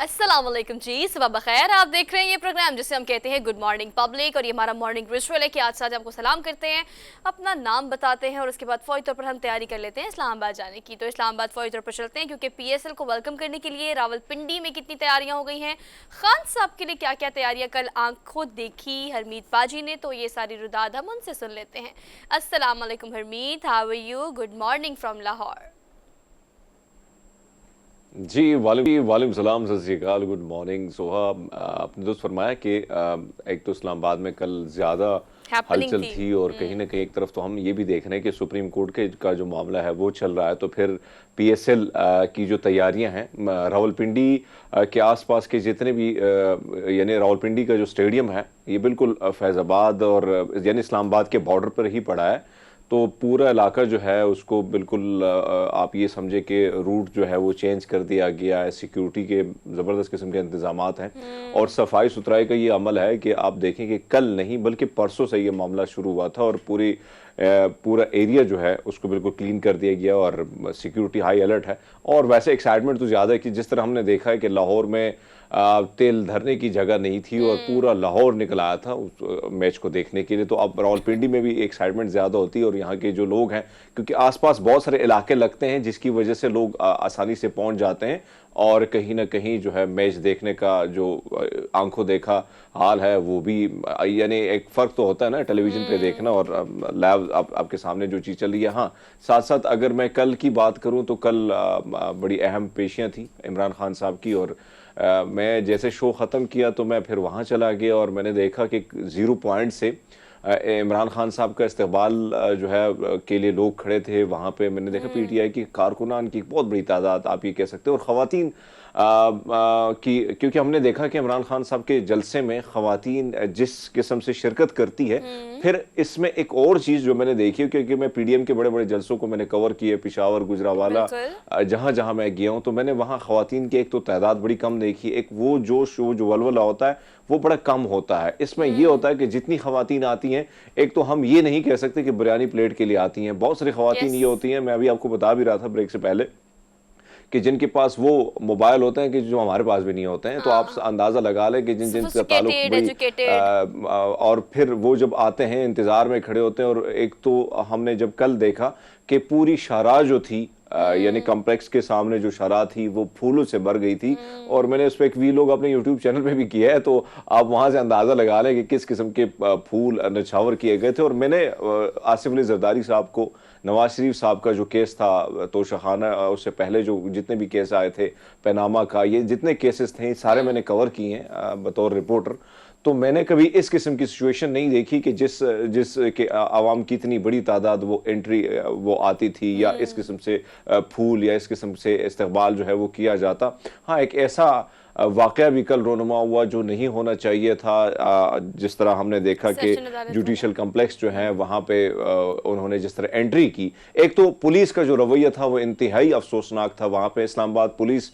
अस्सलाम वालेकुम जी, सुबह बखैर। आप देख रहे हैं ये प्रोग्राम जिसे हम कहते हैं गुड मॉर्निंग पब्लिक, और ये हमारा मॉर्निंग रिचुअल है कि आज साथ आपको सलाम करते हैं, अपना नाम बताते हैं और उसके बाद फौरी तौर पर हम तैयारी कर लेते हैं इस्लामाबाद जाने की। तो इस्लामाबाद फौरी तौर पर चलते हैं क्योंकि पीएसएल को वेलकम करने के लिए रावलपिंडी में कितनी तैयारियां हो गई हैं, खान साहब के लिए क्या क्या तैयारियां कल आंखों देखी हरमीत पाजी ने, तो ये सारी रुदाद हम उनसे सुन लेते हैं। अस्सलाम वालेकुम Harmeet, how are you? Good morning from Lahore. जी वालेकुम सलाम, सत श्री अकाल, गुड मॉर्निंग सोहा। आपने दोस्त फरमाया कि एक तो इस्लामाबाद में कल ज़्यादा हैपनिंग हलचल थी। थी और कहीं ना कहीं एक तरफ तो हम ये भी देख रहे हैं कि सुप्रीम कोर्ट के का जो मामला है वो चल रहा है, तो फिर पीएसएल की जो तैयारियां हैं रावलपिंडी के आसपास के जितने भी यानी रावलपिंडी का जो स्टेडियम है ये बिल्कुल फैज़ाबाद और यानी इस्लामाबाद के बॉर्डर पर ही पड़ा है। तो पूरा इलाका जो है उसको बिल्कुल आप ये समझे कि रूट जो है वो चेंज कर दिया गया है। सिक्योरिटी के ज़बरदस्त किस्म के इंतजामात हैं और सफाई सुथराई का ये अमल है कि आप देखें कि कल नहीं बल्कि परसों से ये मामला शुरू हुआ था और पूरा एरिया जो है उसको बिल्कुल क्लीन कर दिया गया और सिक्योरिटी हाई अलर्ट है। और वैसे एक्साइटमेंट तो ज़्यादा है कि जिस तरह हमने देखा है कि लाहौर में तेल धरने की जगह नहीं थी और पूरा लाहौर निकल आया था उस मैच को देखने के लिए, तो अब रावलपिंडी में भी एक्साइटमेंट ज़्यादा होती है। और यहाँ के जो लोग हैं, क्योंकि आसपास बहुत सारे इलाके लगते हैं जिसकी वजह से लोग आसानी से पहुंच जाते हैं और कहीं ना कहीं जो है मैच देखने का जो आंखों देखा हाल है वो भी यानी एक फ़र्क तो होता है ना टेलीविज़न पे देखना और लाइव आपके सामने जो चीज़ चल रही है। हाँ, साथ साथ अगर मैं कल की बात करूं तो कल बड़ी अहम पेशियां थी इमरान खान साहब की, और मैं जैसे शो ख़त्म किया तो मैं फिर वहाँ चला गया और मैंने देखा कि 0 पॉइंट से इमरान खान साहब का इस्तकबाल जो है के लिए लोग खड़े थे वहाँ पे। मैंने देखा पीटीआई की कारकुनान की बहुत बड़ी तादाद आप ये कह सकते हो, और ख़वातीन की, क्योंकि हमने देखा कि इमरान खान साहब के जलसे में ख़वातीन जिस किस्म से शिरकत करती है। फिर इसमें एक और चीज़ जो मैंने देखी, क्योंकि मैं पीडीएम के बड़े बड़े जलसों को मैंने कवर किए, पिशावर, गुजरावाला, बिल्कुल। जहाँ जहाँ मैं गया हूँ, तो मैंने वहाँ ख़वातीन की एक तो तादाद बड़ी कम देखी, एक वो जोश वो जो वलवला होता है वो बड़ा कम होता है। इसमें ये होता है कि जितनी ख़वातीन आती हैं, एक तो हम ये नहीं कह सकते कि बिरयानी प्लेट के लिए आती हैं, बहुत सारी ख़वातीन यस। ये होती हैं, मैं अभी आपको बता भी रहा था ब्रेक से पहले, कि जिनके पास वो मोबाइल होते हैं कि जो हमारे पास भी नहीं होते हैं। तो आप हाँ। अंदाज़ा लगा लें कि जिन जिन का ताल्लुक सोफिस्टिकेटेड, बड़ी एजुकेटेड। और फिर वो जब आते हैं इंतज़ार में खड़े होते हैं। और एक तो हमने जब कल देखा कि पूरी शाहराह जो थी यानी कॉम्प्लेक्स के सामने जो शाहराह थी वो फूलों से भर गई थी, और मैंने उस पर एक वीलॉग अपने यूट्यूब चैनल पे भी किया है, तो आप वहां से अंदाजा लगा लें कि किस किस्म के फूल नछावर किए गए थे। और मैंने आसिफ अली जरदारी साहब को, नवाज शरीफ साहब का जो केस था तोशाखाना, उससे पहले जो जितने भी केस आए थे पैनामा का, ये जितने केसेस थे सारे मैंने कवर किए हैं बतौर रिपोर्टर। तो मैंने कभी इस किस्म की सिचुएशन नहीं देखी कि जिस जिस के आवाम की इतनी बड़ी तादाद वो एंट्री वो आती थी, या इस किस्म से फूल या इस किस्म से इस्तकबाल जो है वो किया जाता। हाँ, एक ऐसा वाक़या भी कल रोनुमा हुआ जो नहीं होना चाहिए था। जिस तरह हमने देखा कि सेशन अदालत वाला। जुडिशल कम्प्लेक्स जो है वहाँ पे उन्होंने जिस तरह एंट्री की, एक तो पुलिस का जो रवैया था वो इंतहाई अफसोसनाक था। वहाँ पे इस्लामाबाद पुलिस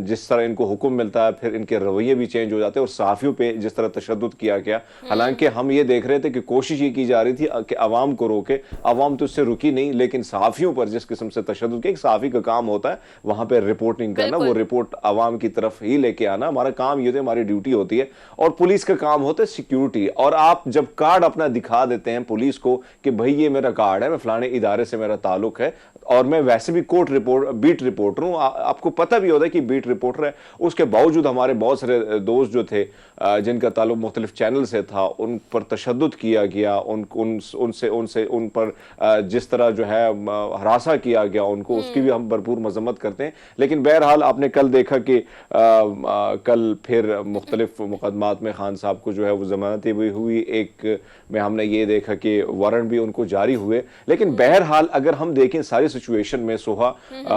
जिस तरह इनको हुक्म मिलता है फिर इनके रवैये भी चेंज हो जाते हैं, और सहाफ़ियों पे जिस तरह तशद्दुद किया गया। हालांकि हम ये देख रहे थे कि कोशिश ये की जा रही थी कि आवाम को रोके, आवाम तो उससे रुकी नहीं, लेकिन सहाफ़ियों पर जिस किस्म से तशद्दुद किया, एक सहाफ़ी का काम होता है वहाँ पर रिपोर्टिंग करना, वो बिल्कुल। रिपोर्ट आवाम की तरफ ही लेके आना, हमारा काम ये होता है, हमारी ड्यूटी होती है। और पुलिस का काम होता है सिक्योरिटी। और आप जब कार्ड अपना दिखा देते हैं पुलिस को कि भाई ये मेरा कार्ड है, मैं फलाने इदारे से मेरा ताल्लुक है, और मैं वैसे भी कोर्ट रिपोर्ट बीट रिपोर्टर हूँ, आपको पता भी होता है कि बीट रिपोर्टर है, उसके बावजूद हमारे बहुत सारे दोस्त जो थे जिनका ताल्लुक मुख्तलिफ चैनल से था, उन पर तशद्दुद किया गया, उन पर जिस तरह जो है हरासा किया गया उनको, उसकी भी हम भरपूर मजम्मत करते हैं। लेकिन बहरहाल आपने कल देखा कि कल फिर मुख्तलिफ मुकदमात में खान साहब को जो है वो जमानत भी हुई, एक में हमने ये देखा कि वारंट भी उनको जारी हुए। लेकिन बहरहाल अगर हम देखें सारी सिचुएशन में सोहा,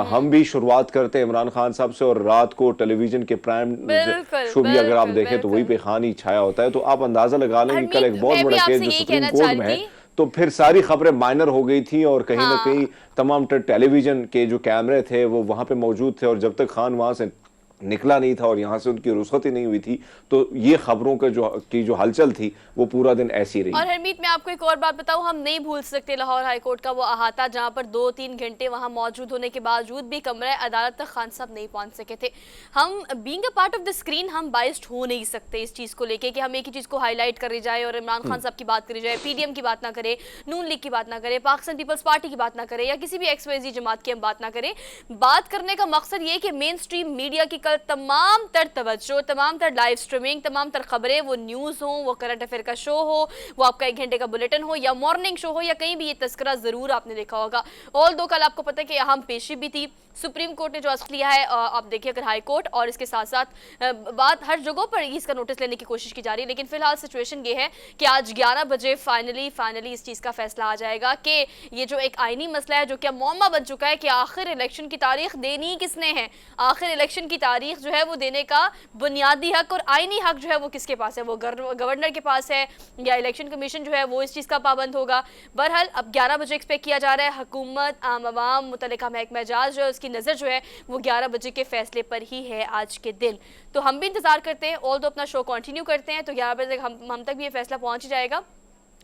हम भी शुरुआत करते हैं इमरान खान साहब से, और रात को टेलीविजन के प्राइम बिल्कुल शो भी अगर आप बिल्कुल देखें तो वही बिल्कुल। पे खानी छाया होता है। तो आप अंदाजा लगा लें कि कल हरमीत, एक बहुत मैं भी बड़ा केस आपसे जो यही सुप्रीम कहना चाह कोर्ट रही में है, थी। तो फिर सारी खबरें माइनर हो गई थी, और कहीं ना कहीं हाँ। तमाम टेलीविजन के जो कैमरे थे वो वहां पे मौजूद थे, और जब तक खान वहां से निकला नहीं था और यहाँ से उनकी रुखसती नहीं हुई थी, तो ये खबरों का जो हलचल थी वो पूरा दिन ऐसी रही। और हरमीत, मैं आपको एक और बात बताऊं, हम नहीं भूल सकते लाहौर हाईकोर्ट का वो अहाता जहां पर 2-3 घंटे वहां मौजूद होने के बावजूद भी कमरे अदालत तक खान साहब नहीं पहुंच सके थे। हम being a part of the screen हम बाइस्ड हो नहीं सकते इस चीज़ को लेके कि हम एक ही चीज़ को हाईलाइट करी जाए और इमरान खान साहब की बात करी जाए, पीडीएम की बात ना करें, नून लीग की बात ना करें, पाकिस्तान पीपल्स पार्टी की बात ना करें या किसी भी XYZ जमात की हम बात ना करें। बात करने का मकसद ये कि मेन स्ट्रीम मीडिया की कल तमाम तर तवज्जो, तमाम तर लाइव स्ट्रीमिंग, तमाम तर खबरें, वो न्यूज़ हो, वो करंट अफेयर का शो हो, वो आपका 1 घंटे का बुलेटिन हो या मॉर्निंग शो हो या कहीं भी ये तस्करा जरूर आपने देखा होगा। ऑल दो कल आपको पता है कि अहम पेशी भी थी, सुप्रीम कोर्ट ने जो अस्त लिया है, आप देखिए अगर हाई कोर्ट, और इसके साथ साथ बात हर जगह पर इसका नोटिस लेने की कोशिश की जा रही है, लेकिन फिलहाल सिचुएशन ये है कि आज 11 बजे फाइनली इस चीज़ का फैसला आ जाएगा कि ये जो एक आईनी मसला है जो कि मौमा बन चुका है कि आखिर इलेक्शन की तारीख देनी किसने है, आखिर इलेक्शन की तारीख जो है वो देने का बुनियादी हक और आईनी हक जो है वो किसके पास है, वो गवर्नर के पास है या इलेक्शन कमीशन जो है वो इस चीज़ का पाबंद होगा। बहरहाल अब 11 बजे एक्सपेक्ट किया जा रहा है, हुकूमत, आम आवाम, मुतल्लिका महकमा एजाज जो है उसकी नज़र जो है वो 11 बजे के फैसले पर ही है आज के दिन। तो हम भी इंतजार करते हैं, ऑल तो अपना शो कंटिन्यू करते हैं, तो 11 बजे तक हम तक भी ये फैसला पहुंच ही जाएगा।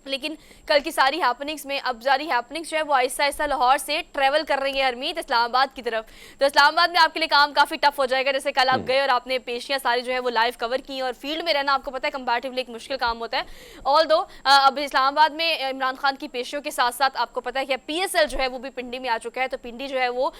लेकिन कल की सारी हैपनिंग्स में अब सारी हैपनिंग्स जो है वो आहिस्ता आहिस्ता लाहौर से ट्रैवल कर रही है हरमीत इस्लामाबाद की तरफ। तो इस्लामाबाद में आपके लिए काम काफ़ी टफ हो जाएगा, जैसे कल आप गए और आपने पेशियाँ सारी जो है वो लाइव कवर की और फील्ड में रहना आपको पता है कंपैरेटिवली एक मुश्किल काम होता है। ऑल दो अब इस्लामाबाद में इमरान खान की पेशियों के साथ साथ आपको पता है कि PSL जो है वो भी पिंडी में आ चुका है, तो पिंडी जो है वो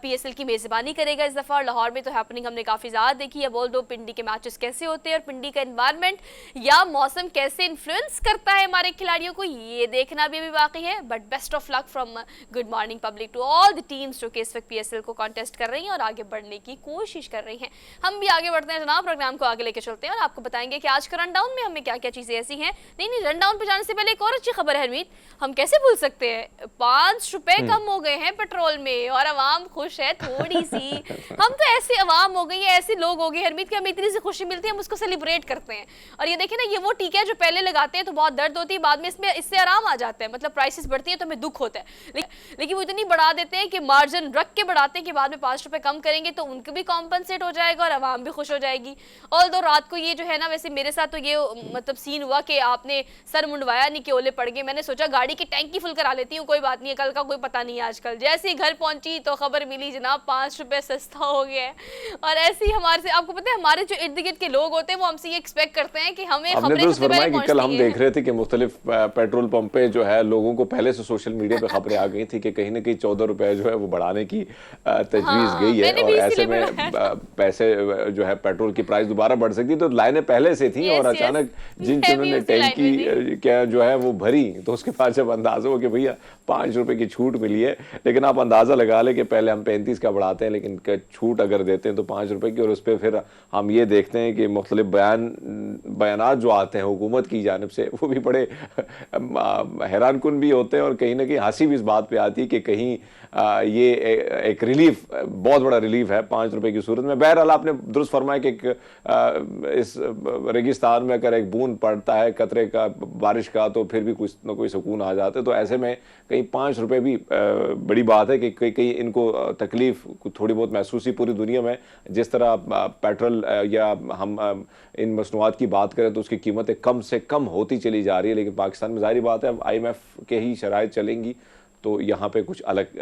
PSL की मेज़बानी करेगा इस दफ़ा। और लाहौर में तो हैपनिंग हमने काफ़ी ज़्यादा देखी है। बोल दो पिंडी के मैचेस कैसे होते हैं और पिंडी का इन्वायरमेंट या मौसम कैसे इन्फ्लुएंस करता है हमारे खिलाड़ियों को, ये देखना भी अभी बाकी है। But best of luck from good morning public to all the teams जो कि इस वक्त PSL को कॉन्टेस्ट कर रही हैं और आगे बढ़ने की कोशिश कर रही हैं। हम भी आगे बढ़ते हैं जनाब, प्रोग्राम को आगे लेके चलते हैं और आपको बताएंगे कि आज का रन डाउन में हमें क्या क्या चीज़ें ऐसी हैं। नहीं, रन डाउन पे जाने से पहले एक और अच्छी खबर है हरमीत, हम कैसे भूल सकते हैं 5 रुपए कम हो गए हैं पेट्रोल में और आवाम खुश है थोड़ी सी। हम तो ऐसी आवाम हो गई है, ऐसे लोग हो गए हरमीत कि हमें इतनी सी खुशी मिलती है हम उसको सेलिब्रेट करते हैं। और ये देखिए ना, ये वो टीका है जो पहले लगाते हैं तो बहुत दर्द होती है, बाद में इससे आराम आ जाता है, मतलब प्राइसेस बढ़ती है तो हमें दुख होता है, लेकिन वो इतनी बढ़ा देते हैं कि मार्जिन रख के बढ़ाते हैं कि बाद में 5 रुपए कम करेंगे तो उनको भी कॉम्पनसेट हो जाएगा और आवाम भी खुश हो जाएगी। और दो रात को ये जो है ना, वैसे मेरे साथ तो ये मतलब सीन हुआ कि आपने सर मुंडवाया नहीं कि ओले पड़ गए, मैंने सोचा गाड़ी की टैंकी फुल करा लेती हूँ, कोई बात नहीं है, कल का कोई पता नहीं है। आजकल जैसे ही घर पहुंची तो खबर मिली जनाब 5 रुपए सस्ता हो गया है। और ऐसे ही हमारे से, आपको पता है हमारे जो इर्द गिर्द के लोग होते हैं वो हमसे ये एक्सपेक्ट करते हैं कि हमें खबरें सबसे पहले पहुंचती हैं। कल हम देख रहे थे कि मुख्तलिफ पेट्रोल पंप पे जो है लोगों को पहले से सोशल मीडिया पे खबरें आ गई थी कि कहीं ना कहीं 14 रुपए जो है वो बढ़ाने की तजवीज गई है और ऐसे में पैसे जो है पेट्रोल की प्राइस दोबारा बढ़ सकती, तो लाइनें पहले से थी और अचानक जिन्होंने टैंकी क्या जो है वो भरी तो उसके बाद जब अंदाजा हो कि भैया 5 रुपए की छूट मिली है, लेकिन आप अंदाजा लगा ले कि पहले हम 35 का बढ़ाते हैं लेकिन छूट अगर देते हैं तो 5 रुपए की, और उस पर फिर हम ये देखते हैं कि मुख्तलिफ बयानात जो आते हैं हुकूमत की जानिब से वो भी बड़े हैरान कुन भी होते हैं और कहीं ना कहीं हंसी भी इस बात पे आती है कि कहीं ये एक रिलीफ, बहुत बड़ा रिलीफ है 5 रुपए की सूरत में। बहरहाल आपने दुरुस्त फरमाया कि इस रेगिस्तान में अगर एक बूंद पड़ता है कतरे का बारिश का तो फिर भी कुछ न कोई सुकून आ जाता है, तो ऐसे में कहीं 5 रुपए भी बड़ी बात है कि कहीं इनको तकलीफ थोड़ी बहुत महसूस ही पूरी दुनिया में। जिस तरह पेट्रोल या हम इन मसनूआत की बात करें तो उसकी कीमतें कम से कम होती चली जा रही है, लेकिन पाकिस्तान में जाहिर बात है IMF के ही शराइत चलेंगी तो यहाँ पे कुछ अलग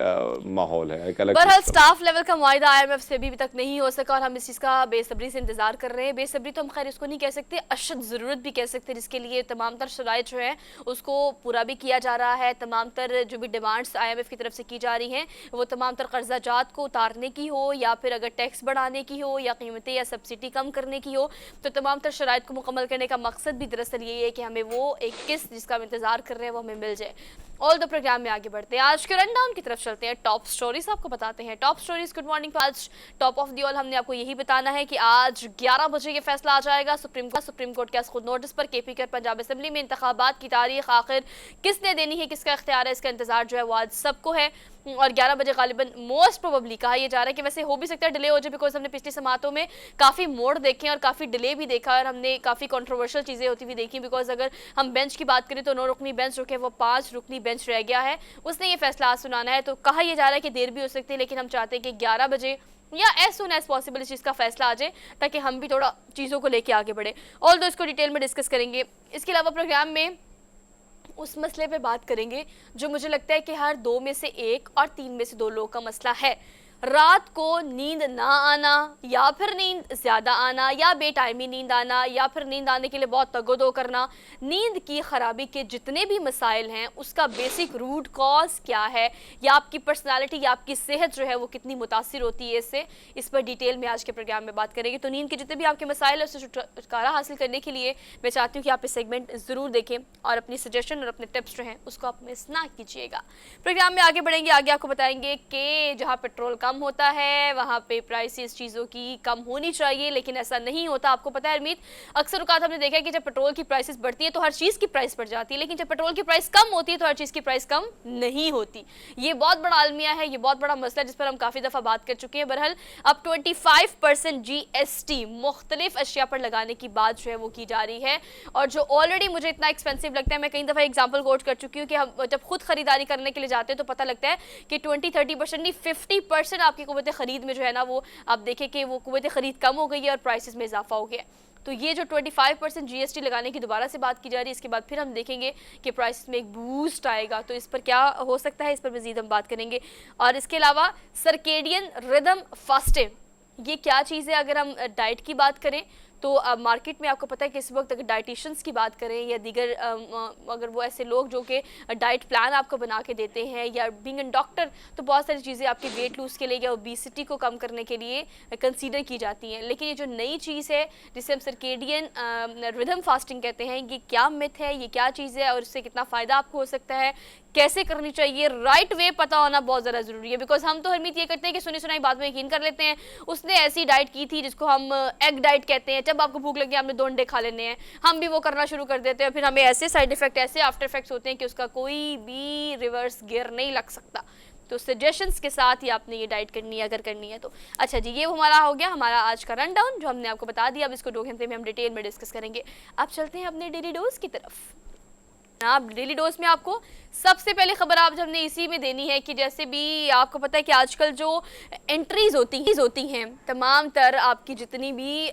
माहौल है, एक अलग। बहरहाल स्टाफ लेवल का मुआहिदा IMF से भी तक नहीं हो सका और हम इस चीज़ का बेसब्री से इंतजार कर रहे हैं। बेसब्री तो हम खैर इसको नहीं कह सकते, अशद ज़रूरत भी कह सकते हैं, जिसके लिए तमाम तर शराइत जो है उसको पूरा भी किया जा रहा है। तमाम तर जो भी डिमांड्स IMF की तरफ से की जा रही हैं वो तमाम तर कर्जा जात को उतारने की हो या फिर अगर टैक्स बढ़ाने की हो या कीमतें या सब्सिडी कम करने की हो, तो तमाम तर शराइत को मुकम्मल करने का मकसद भी दरअसल यही है कि हमें वो एक किस्त जिसका हम इंतजार कर रहे हैं वो हमें मिल जाए। ऑल द प्रोग्राम में आगे बढ़ते हैं, आज के रन डाउन की तरफ चलते हैं, टॉप स्टोरीज आपको बताते हैं। Top stories good morning. आज टॉप ऑफ दी ऑल हमने आपको यही बताना है कि आज 11 बजे ये फैसला आ जाएगा सुप्रीम कोर्ट के खुद नोटिस पर KP के पंजाब असेंबली में इंतखाबात की तारीख आखिर किसने देनी है, किसका इख्तियार है, इसका इंतजार जो है वो आज सबको है। और 11 बजे गालिबन मोस्ट प्रोबेबली कहा यह जा रहा है कि वैसे हो भी सकता है डिले हो जाए, बिकॉज हमने पिछली समातों में काफ़ी मोड़ देखे और काफ़ी डिले भी देखा और हमने काफ़ी कंट्रोवर्शियल चीज़ें होती हुई देखी। बिकॉज अगर हम बेंच की बात करें तो 9 रुकनी बेंच जो है वो 5 रुकनी बेंच रह गया है, उसने ये फैसला आज सुनाना है। तो कहा यह जा रहा है कि देर भी हो सकती है, लेकिन हम चाहते हैं कि 11 बजे या एज सुन एज पॉसिबल इस चीज़ का फैसला आ जाए, ताकि हम भी थोड़ा चीज़ों को लेके आगे बढ़े। ऑल दो इसको डिटेल में डिस्कस करेंगे। इसके अलावा प्रोग्राम में उस मसले पे बात करेंगे जो मुझे लगता है कि हर 2 में से 1 और 3 में से 2 लोगों का मसला है। रात को नींद ना आना, या फिर नींद ज़्यादा आना, या बेटाइमी नींद आना, या फिर नींद आने के लिए बहुत तगोदो करना। नींद की ख़राबी के जितने भी मसाइल हैं उसका बेसिक रूट कॉज क्या है, या आपकी पर्सनालिटी या आपकी सेहत जो है वो कितनी मुतासिर होती है इससे, इस पर डिटेल में आज के प्रोग्राम में बात करेंगे। तो नींद के जितने भी आपके मसाइल हैं उससे छुटकारा हासिल करने के लिए मैं चाहती हूँ कि आप इस सेगमेंट ज़रूर देखें और अपनी सजेशन और अपने टिप्स जो हैं उसको आप मिस ना कीजिएगा। प्रोग्राम में आगे बढ़ेंगे, आगे आपको बताएंगे कि जहाँ पेट्रोल कम होता है वहाँ पे प्राइसेस चीज़ों की कम होनी चाहिए, लेकिन ऐसा नहीं होता। आपको पता है हरमीत, अक्सर औकात हमने देखा है कि जब पेट्रोल की प्राइसेस बढ़ती है तो हर चीज़ की प्राइस बढ़ जाती है, लेकिन जब पेट्रोल की प्राइस कम होती है तो हर चीज़ की प्राइस कम नहीं होती। ये बहुत बड़ा आलमिया है, ये बहुत बड़ा मसला है जिस पर हम काफ़ी दफ़ा बात कर चुके हैं। बहरहाल अब 25% GST मुख्तलिफ अशिया पर लगाने की बात जो है वो की जा रही है, और जो ऑलरेडी मुझे इतना एक्सपेंसिव लगता है, मैं कई दफ़ा एग्जाम्पल कोट कर चुकी हूँ कि हम जब खुद खरीदारी करने के लिए जाते हैं तो पता लगता है कि 20-30% नहीं 50% आपकी कुव्वत ख़रीद में जो है ना वो आप देखें कि वो कुव्वत ख़रीद कम हो गई है और प्राइसेस में इजाफा हो गया। तो ये जो 25% GST लगाने की दोबारा से बात की जा रही है, इसके बाद फिर हम देखेंगे कि प्राइसेस में एक बूस्ट आएगा, तो इस पर क्या हो सकता है इस पर मज़ीद हम बात करेंगे। और इसके अलावा सर्केडियन रिदम फास्टिंग ये क्या चीज़ है। अगर हम डाइट की बात करें तो मार्केट में आपको पता है कि इस वक्त अगर डाइटिशियंस की बात करें या दीगर अगर वो ऐसे लोग जो कि डाइट प्लान आपको बना के देते हैं, या बीइंग एन डॉक्टर, तो बहुत सारी चीज़ें आपके वेट लूज़ के लिए या ओबेसिटी को कम करने के लिए कंसीडर की जाती हैं। लेकिन ये जो नई चीज़ है जिसे हम सर्केडियन रिदम फास्टिंग कहते हैं, ये क्या मिथ है, ये क्या चीज़ है और इससे कितना फ़ायदा आपको हो सकता है, कैसे करनी चाहिए, राइट वे पता होना बहुत ज़्यादा ज़रूरी है। बिकॉज हम तो हरमीत ये करते हैं कि सुनी सुनाई बात में यकीन कर लेते हैं। उसने ऐसी डाइट की थी जिसको हम एग डाइट कहते हैं, जब आपको भूख लगी आपने 2 अंडे खा लेने हैं, हम भी वो करना शुरू कर देते हैं, फिर हमें ऐसे साइड इफेक्ट, ऐसे आफ्टर इफेक्ट्स होते हैं कि उसका कोई भी रिवर्स गियर नहीं लग सकता। तो सजेशंस के साथ ही आपने ये डाइट करनी है अगर करनी है तो। अच्छा जी, ये हमारा हो गया हमारा आज का रन डाउन जो हमने आपको बता दिया। अब इसको 2 घंटे में हम डिटेल में डिस्कस करेंगे। अब चलते हैं अपने डेली डोज की तरफ। आप डेली डोज में आपको सबसे पहले खबर आप हमने इसी में देनी है कि जैसे भी आपको पता है कि आजकल जो एंट्रीज होती हैं तमाम तर आपकी जितनी भी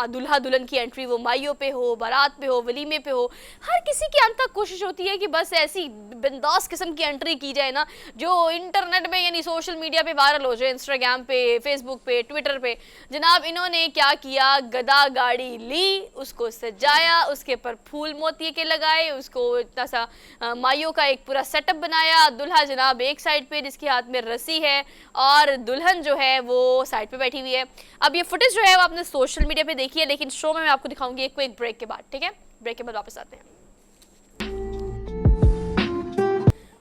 दुल्हा दुल्हन की एंट्री, वो माइयों पे हो, बारात पे हो, वलीमे पे हो, हर किसी की अंत तक कोशिश होती है कि बस ऐसी बिंदास किस्म की एंट्री की जाए ना जो इंटरनेट में यानी सोशल मीडिया पे वायरल हो जाए, इंस्टाग्राम पे, फेसबुक पे, ट्विटर पे। जनाब इन्होंने क्या किया, गदा गाड़ी ली, उसको सजाया, उसके ऊपर फूल मोती के लगाए, उसको इतना सा माइयों का एक पूरा सेटअप बनाया। दुल्हा जनाब एक साइड पे जिसके हाथ में रस्सी है और दुल्हन जो है वो साइड पे बैठी हुई है। अब ये फुटेज जो है वो आपने सोशल मीडिया पे देखी है, लेकिन शो में मैं आपको दिखाऊंगी एक क्विक ब्रेक के बाद। ठीक है, ब्रेक के बाद वापस आते हैं।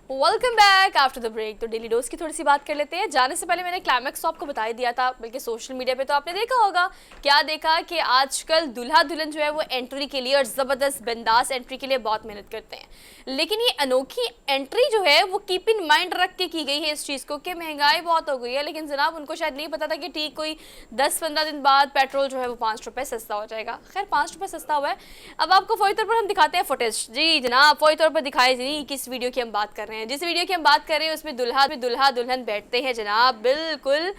Welcome back after the break. तो डेली डोज की थोड़ी सी बात कर लेते हैं। जाने से पहले मैंने क्लाइमैक्स तो आपको बता ही दिया था, बल्कि सोशल मीडिया पे तो आपने देखा होगा। क्या देखा कि आजकल दुल्हा दुल्हन जो है वो एंट्री के लिए और ज़बरदस्त बिंदास एंट्री के लिए बहुत मेहनत करते हैं, लेकिन ये अनोखी एंट्री जो है वो कीप इन माइंड रख के की गई है इस चीज़ को कि महंगाई बहुत हो गई है। लेकिन जनाब उनको शायद नहीं पता था कि ठीक कोई 10-15 दिन बाद पेट्रोल जो है वो 5 रुपये सस्ता हो जाएगा। खैर 5 रुपये सस्ता हुआ है। अब आपको फौरी तौर पर हम दिखाते हैं फुटेज। जी जनाब, फौरी तौर पर दिखाए जी किस वीडियो की हम बात कर रहे हैं। जिस वीडियो की हम बात कर रहे हैं उसमें दुल्हा दुल्हन बैठते हैं जनाब बिल्कुल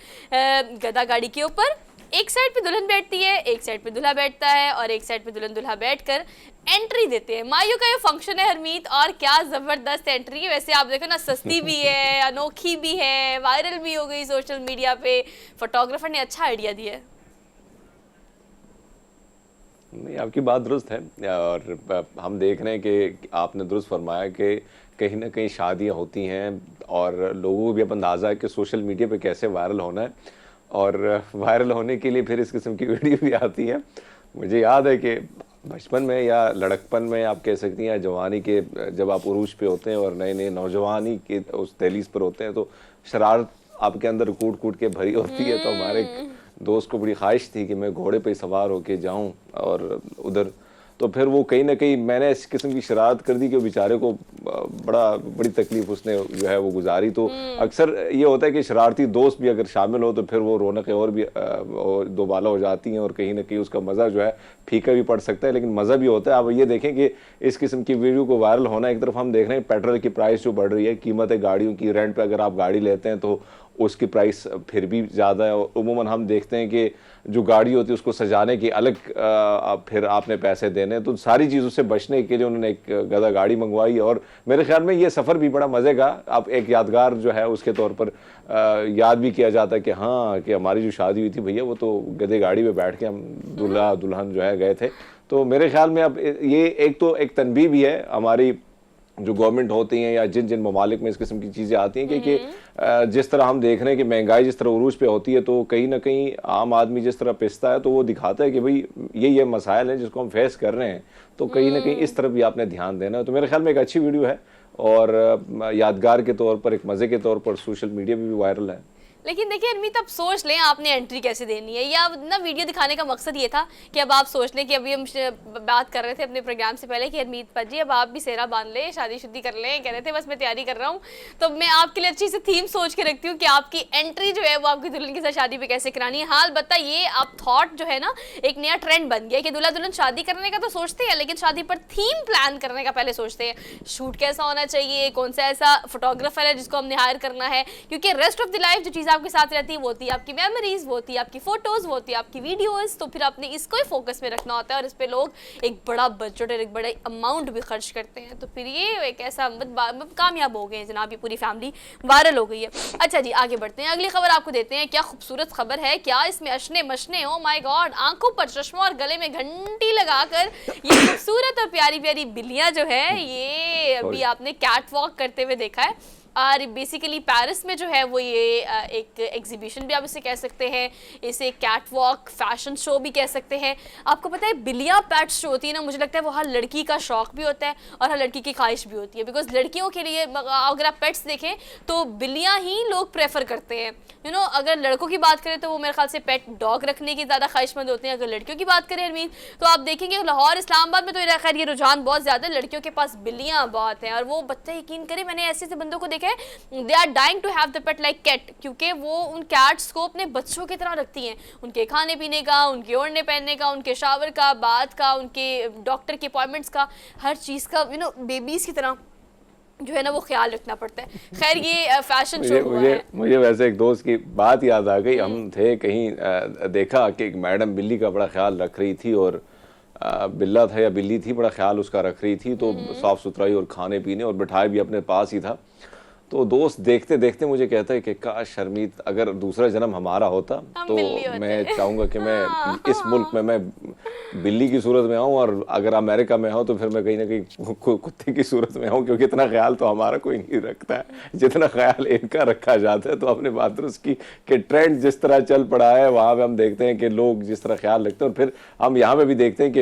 गदा गाड़ी के ऊपर। एक साइड पे दुल्हन बैठती है, एक साइड पे दूल्हा बैठता है और एक साइड पे दुल्हन दूल्हा बैठकर एंट्री देते हैं। माइयों का ये फंक्शन है हरमीत, और क्या जबरदस्त एंट्री है। वैसे आप देखो ना, सस्ती भी है, अनोखी भी है, वायरल भी हो गई सोशल मीडिया पे। फोटोग्राफर ने अच्छा आइडिया दिया है। नहीं, आपकी बात दुरुस्त है और हम देख रहे हैं कि आपने दुरुस्त फरमाया कि कहीं ना कहीं शादियां होती हैं और लोगों को भी अब अंदाज़ा है कि सोशल मीडिया पे कैसे वायरल होना है, और वायरल होने के लिए फिर इस किस्म की वीडियो भी आती है। मुझे याद है कि बचपन में या लड़कपन में आप कह सकती हैं, या जवानी के जब आप उरूज पे होते हैं और नए नए नौजवानी के उस दहलीज पर होते हैं, तो शरारत आपके अंदर कूट कूट के भरी होती है। तो हमारे दोस्त को बड़ी ख्वाहिश थी कि मैं घोड़े पे सवार होके जाऊं और उधर, तो फिर वो कहीं ना कहीं मैंने इस किस्म की शरारत कर दी कि बेचारे को बड़ी तकलीफ उसने जो है वो गुजारी। तो अक्सर ये होता है कि शरारती दोस्त भी अगर शामिल हो तो फिर वो रौनकें और भी और दोबाला हो जाती हैं और कहीं ना कहीं उसका मज़ा जो है फीका भी पड़ सकता है, लेकिन मज़ा भी होता है। आप ये देखें कि इस किस्म की वीडियो को वायरल होना, एक तरफ हम देख रहे हैं पेट्रोल की प्राइस जो बढ़ रही है, कीमत है गाड़ियों की, रेंट पे अगर आप गाड़ी लेते हैं तो उसकी प्राइस फिर भी ज़्यादा है। और उमूमन हम देखते हैं कि जो गाड़ी होती है उसको सजाने की अलग फिर आपने पैसे देने, तो सारी चीज़ों से बचने के लिए उन्होंने एक गधा गाड़ी मंगवाई। और मेरे ख्याल में ये सफ़र भी बड़ा मज़े का, आप एक यादगार जो है उसके तौर पर याद भी किया जाता है कि हाँ कि हमारी जो शादी हुई थी भैया वो तो गधे गाड़ी में बैठ के हम दूल्हा दुल्हन जो है गए थे। तो मेरे ख्याल में अब ये एक तो एक तनबीह भी है हमारी जो गवर्नमेंट होती हैं या जिन जिन ममालिक में इस किस्म की चीज़ें आती हैं कि जिस तरह हम देख रहे हैं कि महंगाई जिस तरह उरूज पे होती है, तो कहीं ना कहीं आम आदमी जिस तरह पिसता है तो वो दिखाता है कि भाई ये मसाइल हैं जिसको हम फेस कर रहे हैं, तो कहीं ना कहीं इस तरफ भी आपने ध्यान देना है। तो मेरे ख्याल में एक अच्छी वीडियो है और यादगार के तौर पर, एक मज़े के तौर पर सोशल मीडिया पर भी वायरल है। लेकिन देखिए अरमीत, अब सोच लें आपने एंट्री कैसे देनी है, या ना वीडियो दिखाने का मकसद ये था कि अब आप सोच लें कि अभी हम बात कर रहे थे अपने प्रोग्राम से पहले कि अरमीत पाजी अब आप भी सेहरा बांध लें, शादी कर लें, कह रहे थे बस मैं तैयारी कर रहा हूँ। तो मैं आपके लिए अच्छी सी थीम सोच के रखती हूँ कि आपकी एंट्री जो है वो आपकी दुल्हन के साथ शादी पे कैसे करानी है। हाल बता, ये आप थॉट जो है ना एक नया ट्रेंड बन गया कि दूल्हा दुल्हन शादी करने का तो सोचते हैं लेकिन शादी पर थीम प्लान करने का पहले सोचते हैं। शूट कैसा होना चाहिए, कौन सा ऐसा फोटोग्राफर है जिसको हमने हायर करना है, क्योंकि रेस्ट ऑफ द लाइफ जो चीज़ आपके साथ रहती है वो होती है आपकी मेमोरीज, वो होती है आपकी फोटोज, वो होती है आपकी वीडियोस। तो फिर आपने इसको ही फोकस में रखना होता है और इस पे लोग एक बड़ा बजट और एक बड़ा अमाउंट भी खर्च करते हैं। तो फिर ये एक ऐसा कामयाब हो गए हैं जनाब, ये पूरी फैमिली वायरल हो गई है। अच्छा जी, आगे बढ़ते हैं, अगली खबर आपको देते हैं। क्या खूबसूरत खबर है, क्या इसमें अशने मशने, ओ माय गॉड, आंखों पर चश्मा और गले में घंटी लगाकर ये खूबसूरत और प्यारी प्यारी बिल्लियां जो है ये अभी आपने कैट वॉक करते हुए देखा है। और बेसिकली पेरिस में जो है वो ये एक एग्जीबिशन भी आप इसे कह सकते हैं, इसे कैट वॉक फैशन शो भी कह सकते हैं। आपको पता है बिल्लियाँ पेट्स जो होती है ना, मुझे लगता है वो हर लड़की का शौक भी होता है और हर लड़की की ख्वाहिश भी होती है, बिकॉज लड़कियों के लिए अगर आप पेट्स देखें तो बिल्लियाँ ही लोग प्रेफर करते हैं। अगर लड़कों की बात करें तो वो मेरे ख्याल से पेट डॉग रखने की ज़्यादा ख्वाहिशमंद होते हैं। अगर लड़कियों की बात करें अरमीन, तो आप देखेंगे लाहौर इस्लामाबाद में तो खैर ये रुझान बहुत ज़्यादा है, लड़कियों के पास बिल्लियाँ बहुत हैं। और वो बच्चा यकीन करें, मैंने ऐसे ऐसे बंदों को देखा है, they are dying to have the pet like cat, क्योंकि वो उन कैट्स को अपने बच्चों की तरह रखती हैं। उनके खाने पीने का, उनके ओढ़ने पहनने का, उनके शावर का, बाथ का, उनके डॉक्टर के अपॉइंटमेंट्स का, हर चीज़ का बेबीज़ की तरह जो है ना वो ख्याल रखना पड़ता है। खैर ये फैशन शो हुआ है। मुझे वैसे एक दोस्त की बात याद आ गई। हम थे कहीं, देखा कि एक मैडम बिल्ली का बड़ा ख्याल रख रही थी, और बिल्ला था या बिल्ली थी, बड़ा ख्याल उसका रख रही थी। तो साफ़ सुथराई और खाने पीने और बिठाए भी अपने पास ही था। तो दोस्त देखते देखते मुझे कहता है कि काश शर्मीत अगर दूसरा जन्म हमारा होता तो मैं चाहूँगा कि मैं इस मुल्क में मैं बिल्ली की सूरत में आऊँ, और अगर अमेरिका में आऊँ तो फिर मैं कहीं ना कहीं कुत्ते की सूरत में आऊँ, क्योंकि इतना ख्याल तो हमारा कोई नहीं रखता है जितना ख्याल इनका रखा जाता है। तो अपने बाथरूम की कि ट्रेंड जिस तरह चल पड़ा है वहाँ पे हम देखते हैं कि लोग जिस तरह ख्याल रखते हैं, और फिर हम यहाँ पे भी देखते हैं कि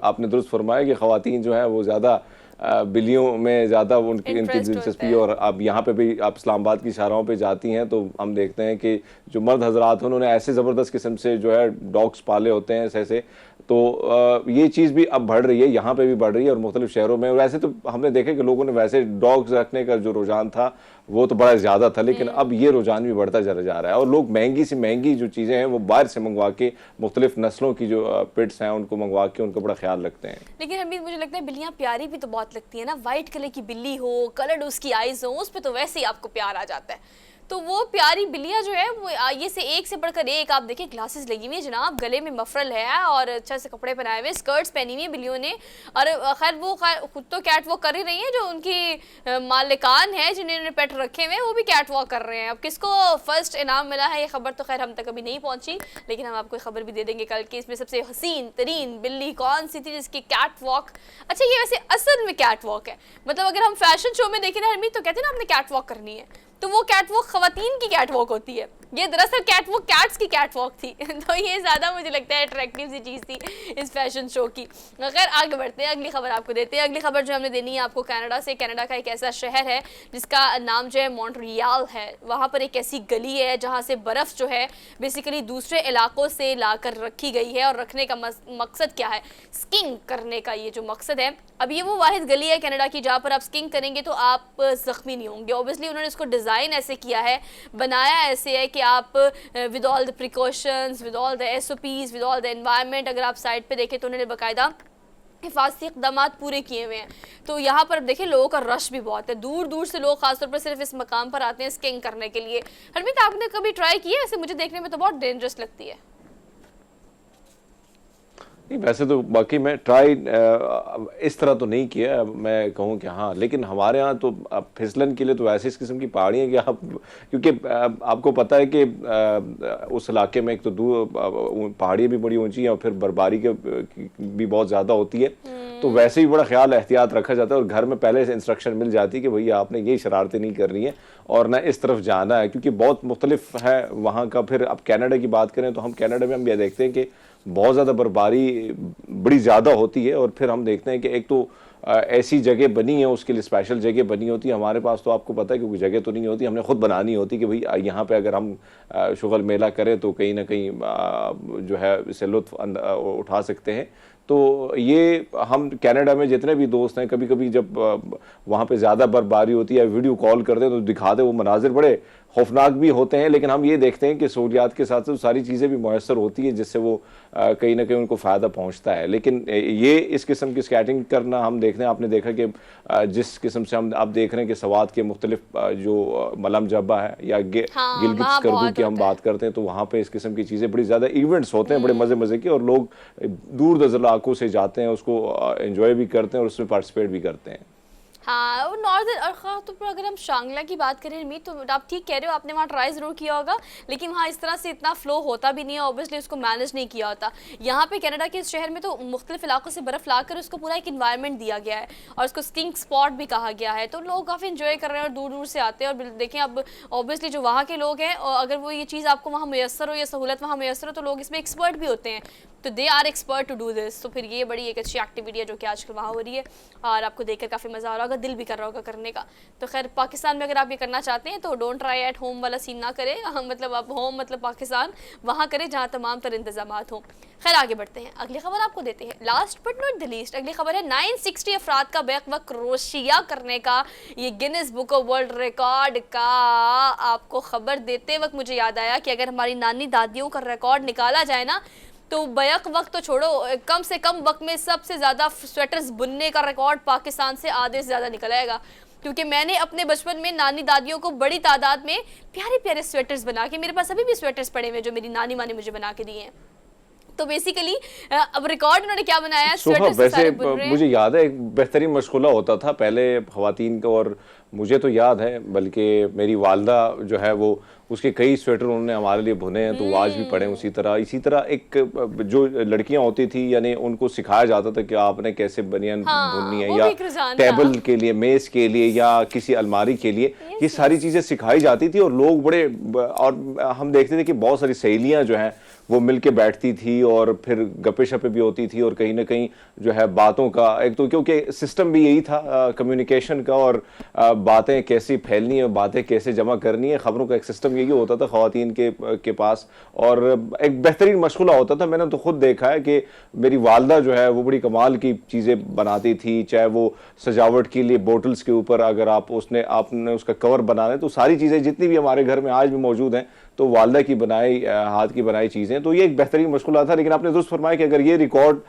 आपने दुरुस्त फरमाया कि ख़वातीन जो है वो ज़्यादा बिल्लियों में ज़्यादा इनकी दिलचस्पी। और अब यहाँ पे भी आप इस्लामाबाद की शाहराहों पे जाती हैं तो हम देखते हैं कि जो मर्द हजरात हैं उन्होंने ऐसे ज़बरदस्त किस्म से जो है डॉग्स पाले होते हैं ऐसे। तो ये चीज़ भी अब बढ़ रही है, यहाँ पे भी बढ़ रही है और मुख्तलिफ शहरों में। वैसे तो हमने देखा कि लोगों ने वैसे डॉग्स रखने का जो रुझान था वो तो बड़ा ज़्यादा था, लेकिन अब ये रुझान भी बढ़ता चला जा रहा है और लोग महंगी से महंगी जो चीज़ें हैं वो बाहर से मंगवा के मुख्तलिफ नस्लों की जो पेट्स हैं उनको मंगवा के उनका बड़ा ख्याल रखते हैं। लेकिन हमीद मुझे लगता है बिल्लियाँ प्यारी भी तो बहुत लगती है ना, वाइट कलर की बिल्ली हो, कलर्ड उसकी आइज़ हो, उस पर तो वैसे ही आपको प्यार आ जाता है। तो वो प्यारी बिल्लियाँ जो है वो ये से एक से बढ़कर एक, आप देखिए ग्लासेस लगी हुई है जनाब, गले में मफरल है और अच्छा से कपड़े पहनाए हुए, स्कर्ट्स पहनी हुई है बिल्लियों ने। और खैर वो खुद तो कैट वॉक कर ही रही है, जो उनकी मालिकान है जिन्होंने पेट रखे हुए वो भी कैट वॉक कर रहे हैं। अब किसको फर्स्ट इनाम मिला है ये खबर तो खैर हम तक अभी नहीं पहुंची, लेकिन हम आपको खबर भी दे देंगे कल की इसमें सबसे हसीन तरीन बिल्ली कौन सी थी जिसकी कैट वॉक। अच्छा ये वैसे असल में कैट वॉक है, मतलब अगर हम फैशन शो में देखें ना हरमीत तो कहते हैं ना आपने कैट वॉक करनी है, तो वो कैटवॉक खवातीन की कैटवॉक होती है, ये दरअसल कैटवॉक कैट्स की कैटवॉक थी। तो ये ज़्यादा मुझे लगता है अट्रैक्टिव सी चीज़ थी इस फैशन शो की। खैर आगे बढ़ते हैं, अगली खबर आपको देते हैं। अगली खबर जो हमने देनी है आपको कनाडा से। कनाडा का एक ऐसा शहर है जिसका नाम जो है मॉन्ट्रियल है। वहाँ पर एक ऐसी गली है जहाँ से बर्फ़ जो है बेसिकली दूसरे इलाकों से लाकर रखी गई है, और रखने का मकसद क्या है, स्कीइंग करने का ये जो मकसद है। अब ये वो वाहिद गली है कनाडा की जहाँ पर आप स्कीइंग करेंगे तो आप ज़ख्मी नहीं होंगे। ऑब्वियसली उन्होंने इसको डिज़ाइन ऐसे किया है, बनाया ऐसे है कि आप with all the precautions, with all the SOPs, with all the environment, अगर आप साइड पे देखें तो उन्होंने बाकायदा हिफाजती इक़दाम पूरे किए हुए हैं। तो यहाँ पर देखिए लोगों का रश भी बहुत है, दूर दूर से लोग खासतौर पर सिर्फ इस मकाम पर आते हैं स्कीइंग करने के लिए। हरमीत, आपने कभी ट्राई किया है? ऐसे मुझे देखने में तो बहुत डेंजरस लगती है। नहीं, वैसे तो बाकी मैं ट्राई इस तरह तो नहीं किया, मैं कहूँ कि हाँ, लेकिन हमारे यहाँ तो फिसलन के लिए तो ऐसे इस किस्म की पहाड़ियाँ कि आप, क्योंकि आपको पता है कि उस इलाके में एक तो दूर पहाड़ियाँ भी बड़ी ऊंची हैं और फिर बर्फबारी के भी बहुत ज़्यादा होती है, तो वैसे ही बड़ा ख्याल एहतियात रखा जाता है और घर में पहले से इंस्ट्रक्शन मिल जाती है कि भैया आपने ये शरारतें नहीं करनी है और ना इस तरफ जाना है, क्योंकि बहुत मुख्तलिफ है वहाँ का। फिर अब कनाडा की बात करें तो हम कनाडा में हम ये देखते हैं कि बहुत ज़्यादा बर्फबारी बड़ी ज़्यादा होती है, और फिर हम देखते हैं कि एक तो ऐसी जगह बनी है, उसके लिए स्पेशल जगह बनी होती है। हमारे पास तो आपको पता है कि कोई जगह तो नहीं होती, हमने खुद बनानी होती कि भाई यहाँ पे अगर हम शुगल मेला करें तो कहीं ना कहीं जो है इसे लुत्फ उठा सकते हैं। तो ये हम कनाडा में जितने भी दोस्त हैं, कभी कभी जब वहाँ पे ज़्यादा बर्फबारी होती है वीडियो कॉल करते हैं तो दिखाते वो मनाजिर बड़े खौफनाक भी होते हैं, लेकिन हम ये देखते हैं कि सहूलियात के साथ साथ सारी चीज़ें भी मैसर होती है जिससे वो कहीं ना कहीं उनको फ़ायदा पहुँचता है। लेकिन ये इस किस्म की स्केटिंग करना हम देखते हैं, आपने देखा कि जिस किस्म से हम आप देख रहे हैं कि सवात के मुख्तलिफ जो मलम जब्बा है या गिलगित स्कर्दू की हम बात करते हैं, तो वहाँ पे इस किस्म की चीज़ें बड़ी ज़्यादा इवेंट्स होते हैं, बड़े मज़े मज़े के, और लोग दूर दराज इलाकों से जाते हैं, उसको एंजॉय भी करते हैं और उसमें पार्टिसिपेट भी करते हैं। हाँ, और नॉर्दर्न और ख़ास तौर पर अगर हम शांगला की बात करें मीत, तो आप ठीक कह रहे हो, आपने वहाँ ट्राई ज़रूर किया होगा, लेकिन वहाँ इस तरह से इतना फ्लो होता भी नहीं है, ऑब्वियसली उसको मैनेज नहीं किया होता। यहाँ पे कनाडा के इस शहर में तो मुख्तलिफ इलाकों से बर्फ़ लाकर उसको पूरा एक इन्वायरमेंट दिया गया है और उसको स्कीइंग स्पॉट भी कहा गया है, तो लोग काफ़ी इन्जॉय कर रहे हैं और दूर दूर से आते हैं। और देखें अब ऑब्वियसली जो वहाँ के लोग हैं, और अगर वो ये चीज़ आपको वहाँ मैसर हो, या सहूलत वहाँ मैसर हो, तो लोग इसमें एक्सपर्ट भी होते हैं, तो they are expert to do this. तो फिर ये बड़ी एक अच्छी एक्टिविटी है जो कि आजकल वहाँ हो रही है, और आपको देखकर काफ़ी मज़ा आ रहा होगा, दिल भी कर रहा होगा करने का। तो खैर पाकिस्तान में अगर आप ये करना चाहते हैं तो डोंट ट्राई एट होम वाला सीन ना करें, मतलब आप होम मतलब पाकिस्तान वहाँ करें जहाँ तमाम तर इंतजामात हों। खैर आगे बढ़ते हैं, अगली खबर आपको देते हैं। Last but not the least, अगली खबर है 960 अफराद का बैक वक्त क्रोशिया करने का, ये Guinness book of world record का। आपको खबर देते वक्त मुझे याद आया कि अगर हमारी नानी दादियों का रिकॉर्ड निकाला जाए ना, तो बैक वक्त तो छोड़ो, कम से कम वक्त में सबसे ज़्यादा स्वेटर्स बुनने का रिकॉर्ड पाकिस्तान से आधे से ज़्यादा निकल आएगा। क्योंकि मैंने अपने बचपन में नानी दादियों को बड़ी तादाद में प्यारे प्यारे स्वेटर्स बना के, मेरे पास अभी भी स्वेटर्स पड़े हुए जो मेरी नानी माँ ने मुझे बना के दिए हैं। तो बेसिकली अब रिकॉर्ड उन्होंने क्या बनाया है, स्वेटर्स से सारे बुन रहे हैं। मुझे याद है एक बेहतरीन मशगूला होता था पहले ख़वातीन का, और मुझे तो याद है, बल्कि मेरी वालदा जो है वो उसके कई स्वेटर उन्होंने हमारे लिए बुने हैं, तो वो आज भी पड़े हैं। इसी तरह एक जो लड़कियां होती थी, यानी उनको सिखाया जाता था कि आपने कैसे बनियान बुननी है, या टेबल के लिए, मेज के लिए, या किसी अलमारी के लिए, ये सारी चीज़ें सिखाई जाती थी। और लोग बड़े, और हम देखते थे कि बहुत सारी सहेलियाँ जो हैं वो मिलके बैठती थी और फिर गप्पे शप्पे भी होती थी, और कहीं ना कहीं जो है बातों का एक तो, क्योंकि सिस्टम भी यही था कम्युनिकेशन का, और बातें कैसी फैलनी है, बातें कैसे जमा करनी है, खबरों का एक सिस्टम यही होता था ख़वातीन के पास, और एक बेहतरीन मशगूला होता था। मैंने तो खुद देखा है कि मेरी वालदा जो है वो बड़ी कमाल की चीज़ें बनाती थी, चाहे वो सजावट के लिए बोटल्स के ऊपर अगर आपने उसका कवर बनाना है, तो सारी चीज़ें जितनी भी हमारे घर में आज भी मौजूद हैं तो वालदा की बनाई, हाथ की बनाई चीज़ें। तो ये एक बेहतरीन मशगूला था। लेकिन आपने दुरुस्त फरमाया कि अगर ये रिकॉर्ड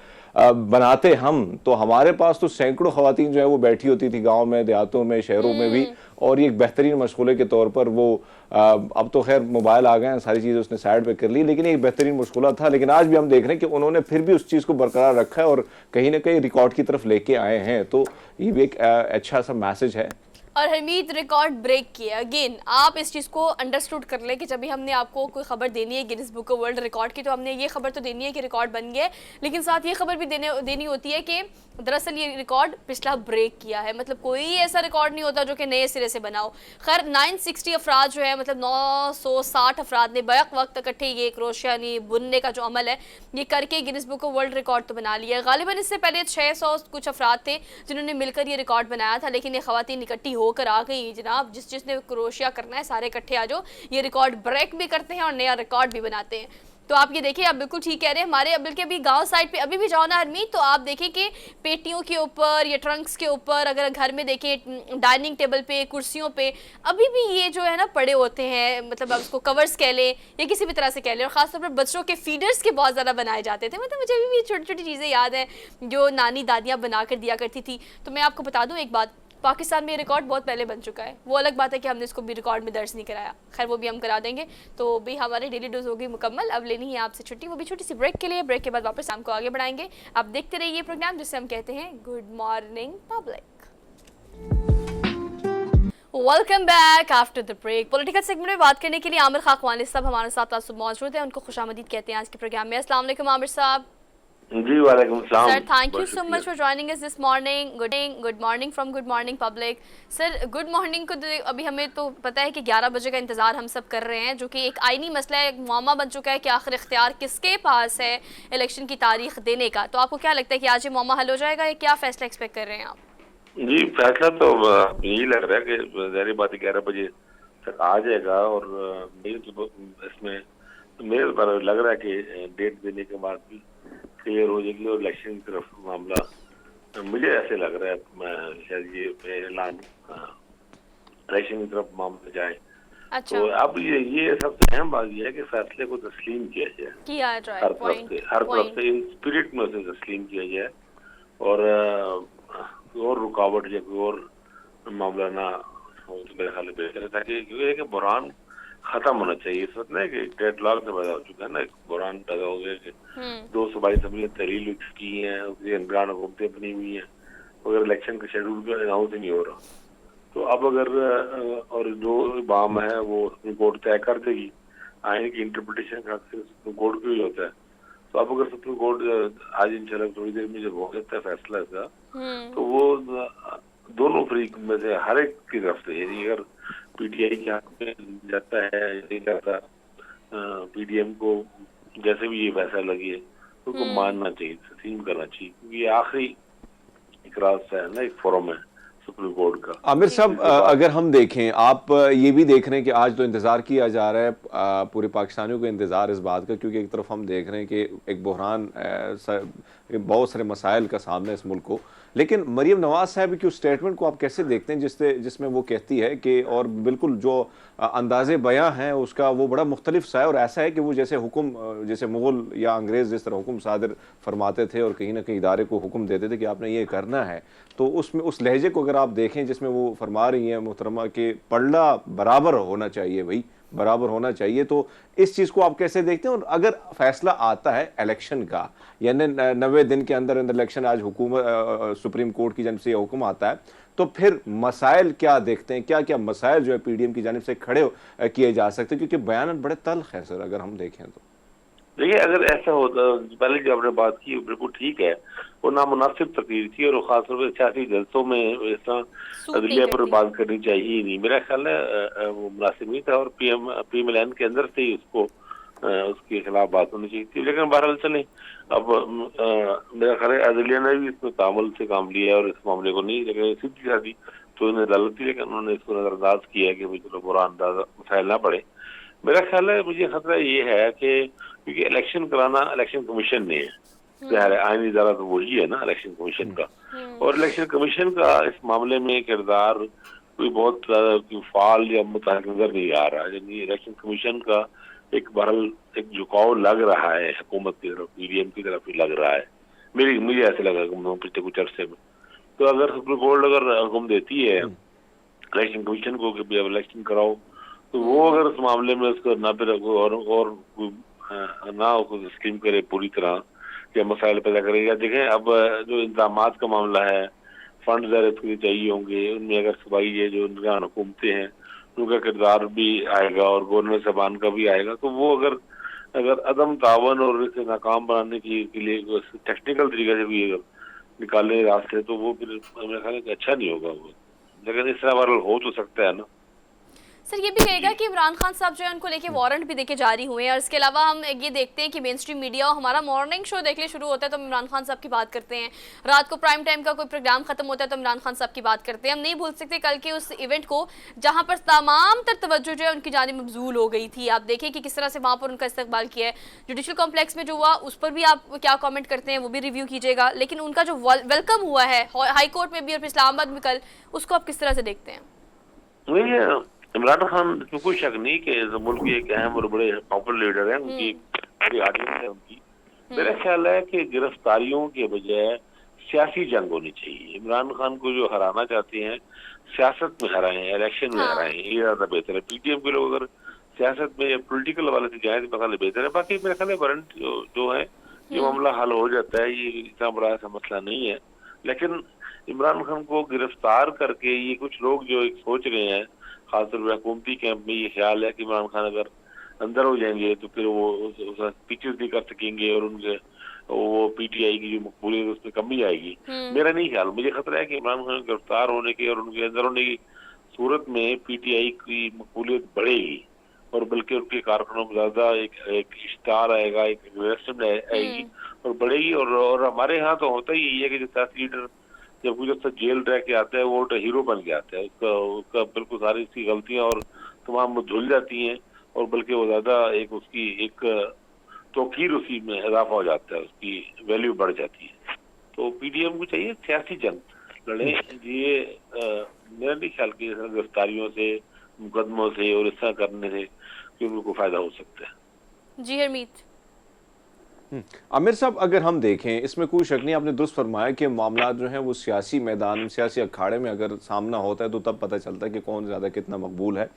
बनाते हम, तो हमारे पास तो सैकड़ों ख़वातीन जो है वो बैठी होती थी, गांव में, देहातों में, शहरों में भी, और ये एक बेहतरीन मशगूले के तौर पर वो अब तो खैर मोबाइल आ गए हैं, सारी चीज़ें उसने साइड पे कर ली, लेकिन एक बेहतरीन मशगूला था। लेकिन आज भी हम देख रहे हैं कि उन्होंने फिर भी उस चीज़ को बरकरार रखा है और कहीं ना कहीं रिकॉर्ड की तरफ लेके आए हैं। तो ये भी एक अच्छा सा मैसेज है। और हमीद रिकॉर्ड ब्रेक किया अगेन। आप इस चीज़ को अंडरस्टूड कर लें कि जब भी हमने आपको कोई खबर देनी है Guinness book of world record की, तो हमने ये खबर तो देनी है कि रिकॉर्ड बन गया है, लेकिन साथ ये खबर भी देनी होती है कि दरअसल ये रिकॉर्ड पिछला ब्रेक किया है। मतलब कोई ऐसा रिकॉर्ड नहीं होता जो कि नए सिरे से बनाओ। खैर 960 अफराद जो है, मतलब 960 अफराद ने बैक वक्त इकट्ठे ये क्रोशिया यानी बुनने का जो अमल है ये करके Guinness book of world record तो बना लिया है। गालिबन इससे पहले 600 कुछ अफराद थे जिन्होंने मिलकर ये रिकॉर्ड बनाया था, लेकिन ये खवातीन इकट्ठी होकर आ गई जनाब, जिसने क्रोशिया करना है सारे इकट्ठे आ जाओ, ये रिकॉर्ड ब्रेक भी करते हैं और नया रिकॉर्ड भी बनाते हैं। तो आप ये देखिए, आप बिल्कुल ठीक कह रहे हैं। हमारे बल्कि अभी गांव साइड पे अभी भी जाओ ना हरमीत, तो आप देखें कि पेटियों के ऊपर या ट्रंक्स के ऊपर, अगर घर में देखें डाइनिंग टेबल पे, कुर्सियों पे अभी भी ये जो है ना पड़े होते हैं। मतलब आप उसको कवर्स कह लें या किसी भी तरह से कह लें। और ख़ासतौर पर बच्चों के फीडर्स के बहुत ज़्यादा बनाए जाते थे। मतलब मुझे अभी भी छोटी छोटी चीज़ें याद हैं जो नानी दादियाँ बना कर दिया करती थी। तो मैं आपको बता दूँ एक बात, पाकिस्तान में ये रिकॉर्ड बहुत पहले बन चुका है। वो अलग बात है कि हमने इसको भी रिकॉर्ड में दर्ज नहीं कराया, खैर वो भी हम करा देंगे। तो भी हमारी डेली डोज होगी मुकम्मल। अब लेनी है आपसे छुट्टी, वो भी छोटी सी ब्रेक के लिए। ब्रेक के बाद वापस शाम को आगे बढ़ाएंगे। आप देखते रहिए प्रोग्राम जिसे हम कहते हैं good morning public. Welcome back after the break. Political segment में बात करने के लिए आमिर खाकवानी साहब हमारे साथ आज मौजूद हैं। उनको खुशामदीद कहते हैं आज के प्रोग्राम में। अस्सलाम वालेकुम आमिर साहब। जी वालेकुम सलाम sir, thank you so much for joining us this morning. Good morning from good morning public. Sir, good morning को अभी हमें तो पता है कि 11 बजे का इंतज़ार हम सब कर रहे हैं, जो कि एक आईनी मसला है, एक मामला बन चुका है कि आखिर इख्तियार किसके पास है इलेक्शन की तारीख देने का। तो आपको क्या लगता है कि आज ये मामला हल हो जाएगा या क्या फैसला एक्सपेक्ट कर रहे हैं आप? जी फैसला तो यही लग रहा है कि ज़ाहिर बात है 11 बजे तक आ जाएगा। और मेरे पर लग रहा है कि डेट देने के बाद भी क्लियर हो जाएगी और इलेक्शन की तरफ मामला, मुझे ऐसे लग रहा है शायद ये ऐलान इलेक्शन की तरफ मामला जाए। अच्छा। तो अब ये सबसे अहम बात यह है कि फैसले को तस्लीम किया जाए, किया जाए हर तरफ से इन स्पिरिट में उसे तस्लीम किया जाए और रुकावट या कोई और मामला ना हो तो मेरे ख्याल में बेहतर है, ताकि क्योंकि एक बुरान खत्म होना चाहिए। इस वक्त ना कि डेडलॉक से पैदा हो चुका है ना, एक बुरान पैदा हो गया कि 222 असम्बली तहरील की हैं, उसकी अनग्रान हुकूमतें बनी हुई हैं, मगर इलेक्शन का शेड्यूल का अनाउंस ही नहीं हो रहा। तो अब अगर और जो बाम है वो सुप्रीम कोर्ट तय कर देगी, आइन की इंटरप्रिटेशन का सुप्रीम कोर्ट को ही होता है। तो अब अगर सुप्रीम कोर्ट आज इंशाल्लाह थोड़ी देर में जब हो सकता है फैसला इसका, तो वो दोनों फरीक में से हर एक की तरफ से, यानी अगर पीटीआई के हाथ में जाता है नहीं जाता, पीडीएम को जैसे भी ये फैसला लगी है उनको मानना चाहिए, तस्लीम करना चाहिए, क्योंकि ये आखिरी एक रास्ता है ना, एक फोरम है सुप्रीम कोर्ट का। आमिर साहब, अगर हम देखें, आप ये भी देख रहे हैं कि आज तो इंतज़ार किया जा रहा है, पूरे पाकिस्तानियों को इंतज़ार इस बात का, क्योंकि एक तरफ हम देख रहे हैं कि एक बहरान, बहुत सारे मसाइल का सामना है इस मुल्क को, लेकिन मरीम नवाज साहब की उस स्टेटमेंट को आप कैसे देखते हैं जिसमें वो कहती है कि, और बिल्कुल जो अंदाज़े बयां हैं उसका वो बड़ा मुख्तलिफ सा है, और ऐसा है कि वो जैसे हुक्म, जैसे मुग़ल या अंग्रेज़ जिस तरह हुक्म सादिर फरमाते थे और कहीं ना कहीं इदारे को हुक्म देते थे कि आपने ये करना है, तो उसमें उस लहजे को अगर आप देखें जिसमें वो फरमा रही हैं मोहतरमा कि पलड़ा बराबर होना चाहिए, भाई बराबर होना चाहिए, तो इस चीज़ को आप कैसे देखते हैं? और अगर फैसला आता है इलेक्शन का, यानी 90 दिन के अंदर अंदर इलेक्शन, आज हुकूमत सुप्रीम कोर्ट की जानब से हुक्म आता है, तो फिर मसाइल क्या देखते हैं, क्या क्या मसाइल जो है पीडीएम की जानब से खड़े किए जा सकते हैं? क्योंकि बयान बड़े तल्ख है सर, अगर हम देखें तो। देखिए, अगर ऐसा होता, पहले जो आपने बात की बिल्कुल ठीक है, वो नामुनासिब तकरीर थी और खासतौर पर सियासी जलसों में इस तरह अदलिया पर बात करनी चाहिए ही नहीं। मेरा ख्याल है वो मुनासिब नहीं था और पीएमएलएन के अंदर से ही उसको उसके खिलाफ बात होनी चाहिए थी। लेकिन बहरहाल चले, अब मेरा ख्याल है अदलिया ने भी इसमें तामुल से काम लिया और इस मामले को नहीं, लेकिन सीधी साधी तो इन्हें अदालत थी, लेकिन उन्होंने इसको नजरअंदाज किया कि चलो बुरा अंदाजा मसाइल ना पड़े। मेरा ख्याल है, मुझे खतरा ये है कि क्योंकि इलेक्शन कराना इलेक्शन कमीशन ने है, आईनी इदारा तो वही है ना इलेक्शन कमीशन का, और इलेक्शन कमीशन का इस मामले में किरदार कोई बहुत फाल या मुतहरिक नजर नहीं आ रहा। यानी इलेक्शन कमीशन का एक बहरहाल एक झुकाव लग रहा है हुकूमत की तरफ, पीडीएम की तरफ ही लग रहा है, मुझे ऐसे लगा पिछले कुछ अरसे में। तो अगर सुप्रीम कोर्ट अगर हुक्म देती है इलेक्शन कमीशन को कि अब इलेक्शन कराओ, तो वो अगर उस मामले में उसको ना पे रखो और ना उसको तस्लीम करे पूरी तरह, या मसाइल पैदा करेगा। देखें, अब जो इंतजामात का मामला है, फंड ज़ाहिर इसके लिए चाहिए होंगे, उनमें अगर सूबाई ये जो निगरान हुकूमतें हैं उनका किरदार भी आएगा और गवर्नर साहबान का भी आएगा, तो वो अगर अगर अदम तावन और इसे नाकाम बनाने के लिए टेक्निकल तरीके से भी अगर निकाले रास्ते, तो वो फिर मेरा ख्याल है कि अच्छा नहीं होगा वो। लेकिन इस तरह वाला हो तो सकता है ना। सर ये भी कहेगा कि इमरान खान साहब जो है उनको लेके वारंट भी देके जारी हुए हैं, और इसके अलावा हम ये देखते हैं कि मेन स्ट्रीम मीडिया हमारा मॉर्निंग शो देखने शुरू होता है तो इमरान खान साहब की बात करते हैं, रात को प्राइम टाइम का कोई प्रोग्राम खत्म होता है तो इमरान खान साहब की बात करते हैं। हम नहीं भूल सकते कल के उस इवेंट को जहाँ पर तमाम तर तवज्जो जो है उनकी जानिब मबजूल हो गई थी। आप देखें कि किस तरह से वहाँ पर उनका इस्तकबाल किया है। जुडिशल कॉम्प्लेक्स में जो हुआ उस पर भी आप क्या कॉमेंट करते हैं वो भी रिव्यू कीजिएगा, लेकिन उनका जो वेलकम हुआ है हाई कोर्ट में भी और इस्लामाबाद में कल, उसको आप किस तरह से देखते हैं? इमरान खान में कोई शक नहीं कि मुल्क के एक अहम और बड़े पॉपुलर लीडर हैं, उनकी बड़ी आदत है उनकी। मेरा ख्याल है कि गिरफ्तारियों के बजाय सियासी जंग होनी चाहिए। इमरान खान को जो हराना चाहते हैं सियासत में हराएं, इलेक्शन में हराएं, ये ज्यादा बेहतर है। पीटीएम के लोग अगर सियासत में पोलिटिकल वाले से जाए तो मेरा बेहतर है। बाकी मेरा ख्याल है वारंट जो है ये मामला हल हो जाता है, ये इतना बड़ा ऐसा मसला नहीं है। लेकिन इमरान खान को गिरफ्तार करके ये कुछ लोग जो एक सोच रहे हैं, खासतौर पर हुकूमती कैंप में ये ख्याल है कि इमरान खान अगर अंदर हो जाएंगे तो फिर वो पीछे नहीं कर सकेंगे और उनके वो पीटीआई की जो मकबूलियत उसमें कमी आएगी। मेरा नहीं ख्याल, मुझे खतरा है कि इमरान खान गिरफ्तार होने के और उनके अंदर होने की सूरत में पीटीआई की मकबूलियत बढ़ेगी और बल्कि उनके कारकुनों में ज्यादा एक इश्तार आएगा, एक इन्वेस्टमेंट आएगी और बढ़ेगी। और हमारे यहाँ तो होता ही है कि जो सियासी लीडर जब कुछ तक जेल रह के आता है वो हीरो बन के आता है, उसका बिल्कुल सारी उसकी गलतियां और तमाम धुल जाती हैं और बल्कि वो ज्यादा एक उसकी एक तौकीर उसी में इजाफा हो जाता है, उसकी वैल्यू बढ़ जाती है। तो पीडीएम को चाहिए सियासी जंग लड़े। ये मेरा नहीं ख्याल कि गिरफ्तारियों से, मुकदमों से और इस तरह करने से कि उनको फायदा हो सकता है। जी हरमीत। आमिर साहब, अगर हम देखें इसमें कोई शक नहीं, आपने दुरुस्त फरमाया कि मामला जो है वो सियासी मैदान, सियासी अखाड़े में अगर सामना होता है तो तब पता चलता है कि कौन ज़्यादा कितना मकबूल है।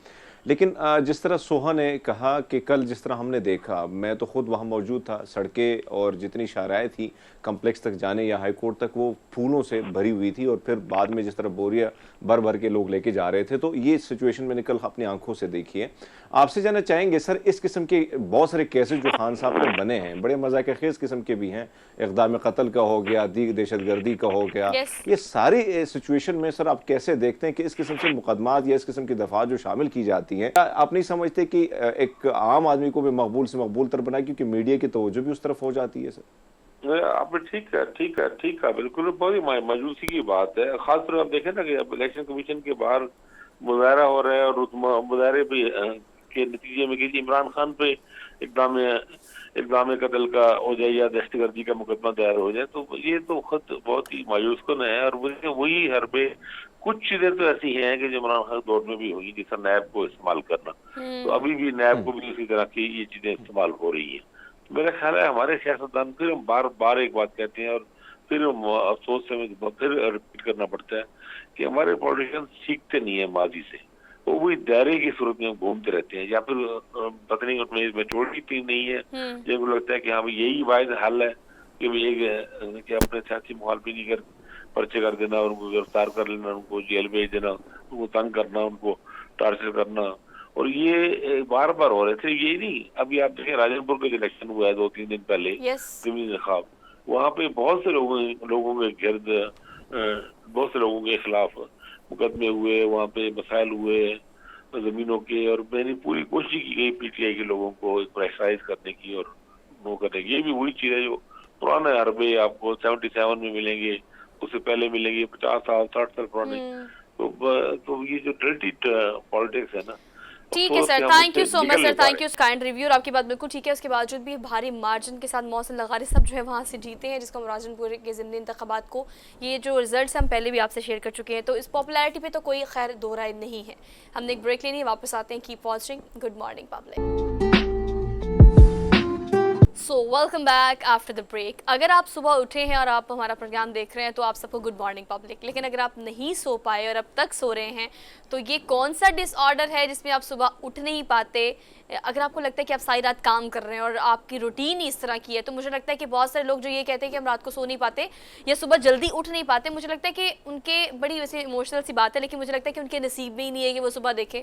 लेकिन जिस तरह सोहा ने कहा कि कल जिस तरह हमने देखा, मैं तो खुद वहाँ मौजूद था, सड़कें और जितनी शाहराएँ थी कम्प्लेक्स तक जाने या हाई कोर्ट तक वो फूलों से भरी हुई थी और फिर बाद में जिस तरह बोरिया भर भर के लोग लेके जा रहे थे, तो ये सिचुएशन मैंने कल अपनी आंखों से देखी है। आपसे जानना चाहेंगे सर, इस किस्म के बहुत सारे केसेस जो खान साहब पर बने हैं, बड़े मजाक खेज किस्म के भी हैं, इक़दाम कत्ल का हो गया, दहशतगर्दी का हो गया, ये सारी सिचुएशन में सर आप कैसे देखते हैं कि इस किस्म से मुकदमात या इस किस्म की दफा जो शामिल की जाती हैं, आप नहीं समझते कि एक आम आदमी को भी मकबूल से मकबूल तर बनाए, क्योंकि मीडिया की तवज्जो भी उस तरफ हो जाती है? सर आपने ठीक है, बिल्कुल बहुत ही मायूसी की बात है। खासतौर आप देखें ना कि अब इलेक्शन कमीशन के बाहर मुजाहरा हो रहा है और उस मुजाहरे भी के नतीजे में कि इमरान खान पे इक़दाम कत्ल का हो जाए या दहशतगर्दी का मुकदमा दायर हो जाए, तो ये तो खुद बहुत ही मायूस कुन है। और वही हरबे कुछ चीजें तो ऐसी हैं कि जो इमरान खान दौर में भी हुई, जैसा नैब को इस्तेमाल करना, तो अभी भी नैब को भी उसी तरह की ये चीजें इस्तेमाल हो रही है। तो मेरा ख्याल है हमारे सियासतदान, फिर हम बार बार एक बात कहते हैं और फिर हम अफसोस से फिर रिपीट करना पड़ता है कि हमारे पॉलिटिशियन सीखते नहीं है माजी से, वो वही दायरे की सूरत में घूमते रहते हैं, या फिर पता नहीं उनमें मेचोरिटी नहीं है, जिनको लगता है कि हाँ भाई यही वाहिद हल है कि कि अपने सियासी मुखालफिन की पर्चे कर देना, उनको गिरफ्तार कर लेना, उनको जेल भेज देना, उनको तंग करना, उनको टार्चर करना। और ये बार बार हो रहे थे, ये नहीं अभी आप देखें राजनपुर का इलेक्शन हुआ है 2-3 दिन पहले, इंतखाब, वहाँ पे बहुत से लोगों के गिर्द बहुत से लोगों के खिलाफ मुकदमे हुए, वहाँ पे मसाइल हुए जमीनों के, और मैंने पूरी कोशिश की गई पीटीआई के लोगों को प्रेशराइज करने की और वो करने की। ये भी वही चीज है जो पुराने हरबे आपको 77 में मिलेंगे, उससे पहले मिलेंगे 50 साल 60 साल पुराने। तो ये जो डर्टी पॉलिटिक्स है ना। ठीक है sir, thank you so much sir, thank you kind review. और आपकी बात बिल्कुल ठीक है, उसके बावजूद भी भारी मार्जिन के साथ मौसम लगारी सब जो है वहाँ से जीते हैं, जिसको राजनपुर के ज़िमनी इंतखाबात को ये जो रिजल्ट्स हम पहले भी आपसे शेयर कर चुके हैं, तो इस पॉपुलैरिटी पे तो कोई खैर दो राय नहीं है। हमने एक ब्रेक लेनी है, वापस आते हैं, keep watching good morning public. So welcome back after the break. अगर आप सुबह उठे हैं और आप हमारा प्रोग्राम देख रहे हैं तो आप सबको गुड मॉर्निंग पब्लिक। लेकिन अगर आप नहीं सो पाए और अब तक सो रहे हैं तो ये कौन सा डिसऑर्डर है जिसमें आप सुबह उठ नहीं पाते, अगर आपको लगता है कि आप सारी रात काम कर रहे हैं और आपकी रूटीन ही इस तरह की है, तो मुझे लगता है कि बहुत सारे लोग जो ये कहते हैं कि हम रात को सो नहीं पाते या सुबह जल्दी उठ नहीं पाते, मुझे लगता है कि उनके बड़ी वैसे इमोशनल सी बात है, लेकिन मुझे लगता है कि उनके नसीब में ही नहीं है कि वो सुबह देखें।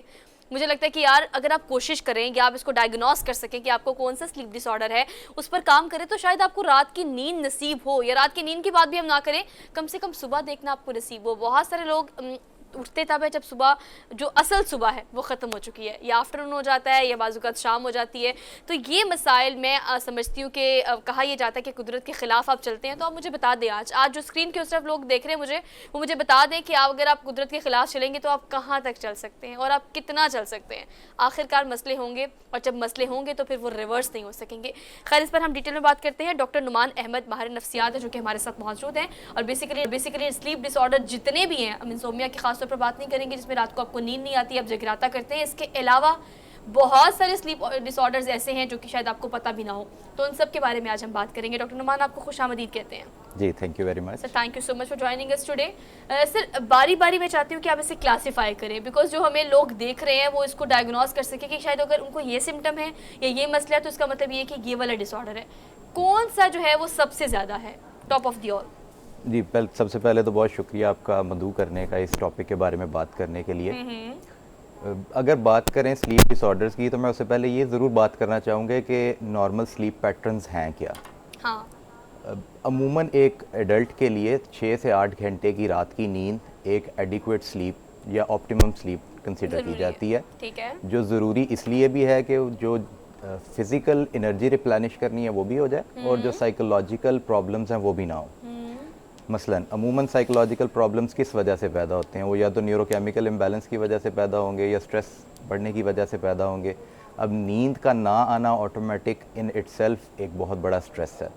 मुझे लगता है कि यार अगर आप कोशिश करें या आप इसको डायग्नोस कर सकें कि आपको कौन सा स्लीप डिसऑर्डर है, उस पर काम करें, तो शायद आपको रात की नींद नसीब हो, या रात की नींद की बात भी हम ना करें, कम से कम सुबह देखना आपको नसीब हो। बहुत सारे लोग उठते तब है जब सुबह जो असल सुबह है वो ख़त्म हो चुकी है, या आफ्टरनून हो जाता है या बाज़-औक़ात शाम हो जाती है। तो ये मसाइल मैं समझती हूँ कि कहा यह जाता है कि कुदरत के ख़िलाफ़ आप चलते हैं। तो आप मुझे बता दें, आज जो स्क्रीन के उस तरफ लोग देख रहे हैं मुझे, वो मुझे बता दें कि अगर आप कुदरत के ख़िलाफ़ चलेंगे तो आप कहाँ तक चल सकते हैं और आप कितना चल सकते हैं। आखिरकार मसले होंगे, और जब मसले होंगे तो फिर वो रिवर्स नहीं हो सकेंगे। खैर, इस पर हम डिटेल में बात करते हैं। डॉक्टर नुमान अहमद माहिर नफ्सियात है जो कि हमारे साथ मौजूद हैं, और बेसिकली स्लीप डिसऑर्डर जितने भी हैं, हम इंसोमिया की खासतौर पर बात नहीं करेंगे जिसमें रात को आपको नींद नहीं आती, आप जगराता करते हैं। इसके अलावा बहुत सारे स्लीप डिसऑर्डर्स ऐसे हैं जो कि शायद आपको पता भी ना हो, तो उन सब के बारे में आज हम बात करेंगे। डॉक्टर नुमान, आपको खुशामदीद कहते हैं। जी, thank you very much sir, thank you so much for joining us today. Sir, बारी बारी मैं चाहती हूँ कि आप इसे क्लासीफाई करें, बिकॉज जो हमें लोग देख रहे हैं वो इसको डायग्नोस कर सके कि शायद अगर उनको ये सिम्टम है या ये मसला है तो इसका मतलब ये है कि ये वाला डिसऑर्डर है। कौन सा जो है वो सबसे ज़्यादा है टॉप ऑफ द ऑल? जी, सबसे पहले तो बहुत शुक्रिया आपका मधु करने का, इस टॉपिक के बारे में बात करने के लिए। अगर बात करें स्लीप डिसऑर्डर्स की, तो मैं उससे पहले ये ज़रूर बात करना चाहूँगा कि नॉर्मल स्लीप पैटर्न्स हैं क्या। हाँ, अमूमन एक एडल्ट के लिए 6 से 8 घंटे की रात की नींद एक एडिक्वेट स्लीप या ऑप्टिमम स्लीप कंसिडर की जाती है। ठीक है। जो ज़रूरी इसलिए भी है कि जो फिज़िकल एनर्जी रिप्लेनिश करनी है वो भी हो जाए, और जो साइकोलॉजिकल प्रॉब्लम्स हैं वो भी ना हो। मसलन अमूमन साइकोलॉजिकल प्रॉब्लम्स किस वजह से पैदा होते हैं? वो या तो न्यूरोकेमिकल इम्बैलेंस की वजह से पैदा होंगे या स्ट्रेस बढ़ने की वजह से पैदा होंगे। अब नींद का ना आना ऑटोमेटिक इन इटसेल्फ एक बहुत बड़ा स्ट्रेस है।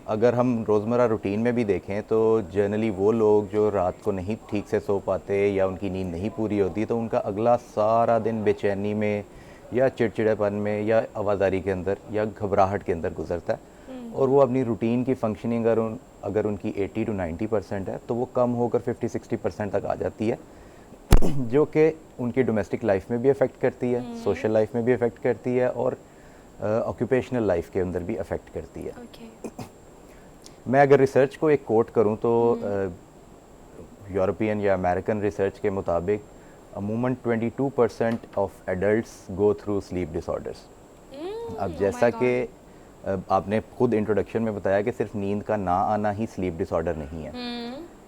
अगर हम रोज़मर्रा रूटीन में भी देखें तो जनरली वो लोग जो रात को नहीं ठीक से सो पाते या उनकी नींद नहीं पूरी होती, तो उनका अगला सारा दिन बेचैनी में या चिड़चिड़ेपन में या आवाज़ारी के अंदर या घबराहट के अंदर गुजरता है, और वो अपनी रूटीन की फंक्शनिंग अगर उनकी 80 to 90% है तो वो कम होकर 50-60% तक आ जाती है, जो कि उनकी डोमेस्टिक लाइफ में भी अफेक्ट करती है, सोशल लाइफ में भी अफेक्ट करती है, और ऑक्यूपेशनल लाइफ के अंदर भी अफेक्ट करती है। मैं अगर रिसर्च को एक कोट करूं तो यूरोपियन या अमेरिकन रिसर्च के मुताबिक अमूमन 22% of adults go through sleep disorders. अब जैसा कि आपने खुद इंट्रोडक्शन में बताया कि सिर्फ नींद का ना आना ही स्लीप डिसऑर्डर नहीं है।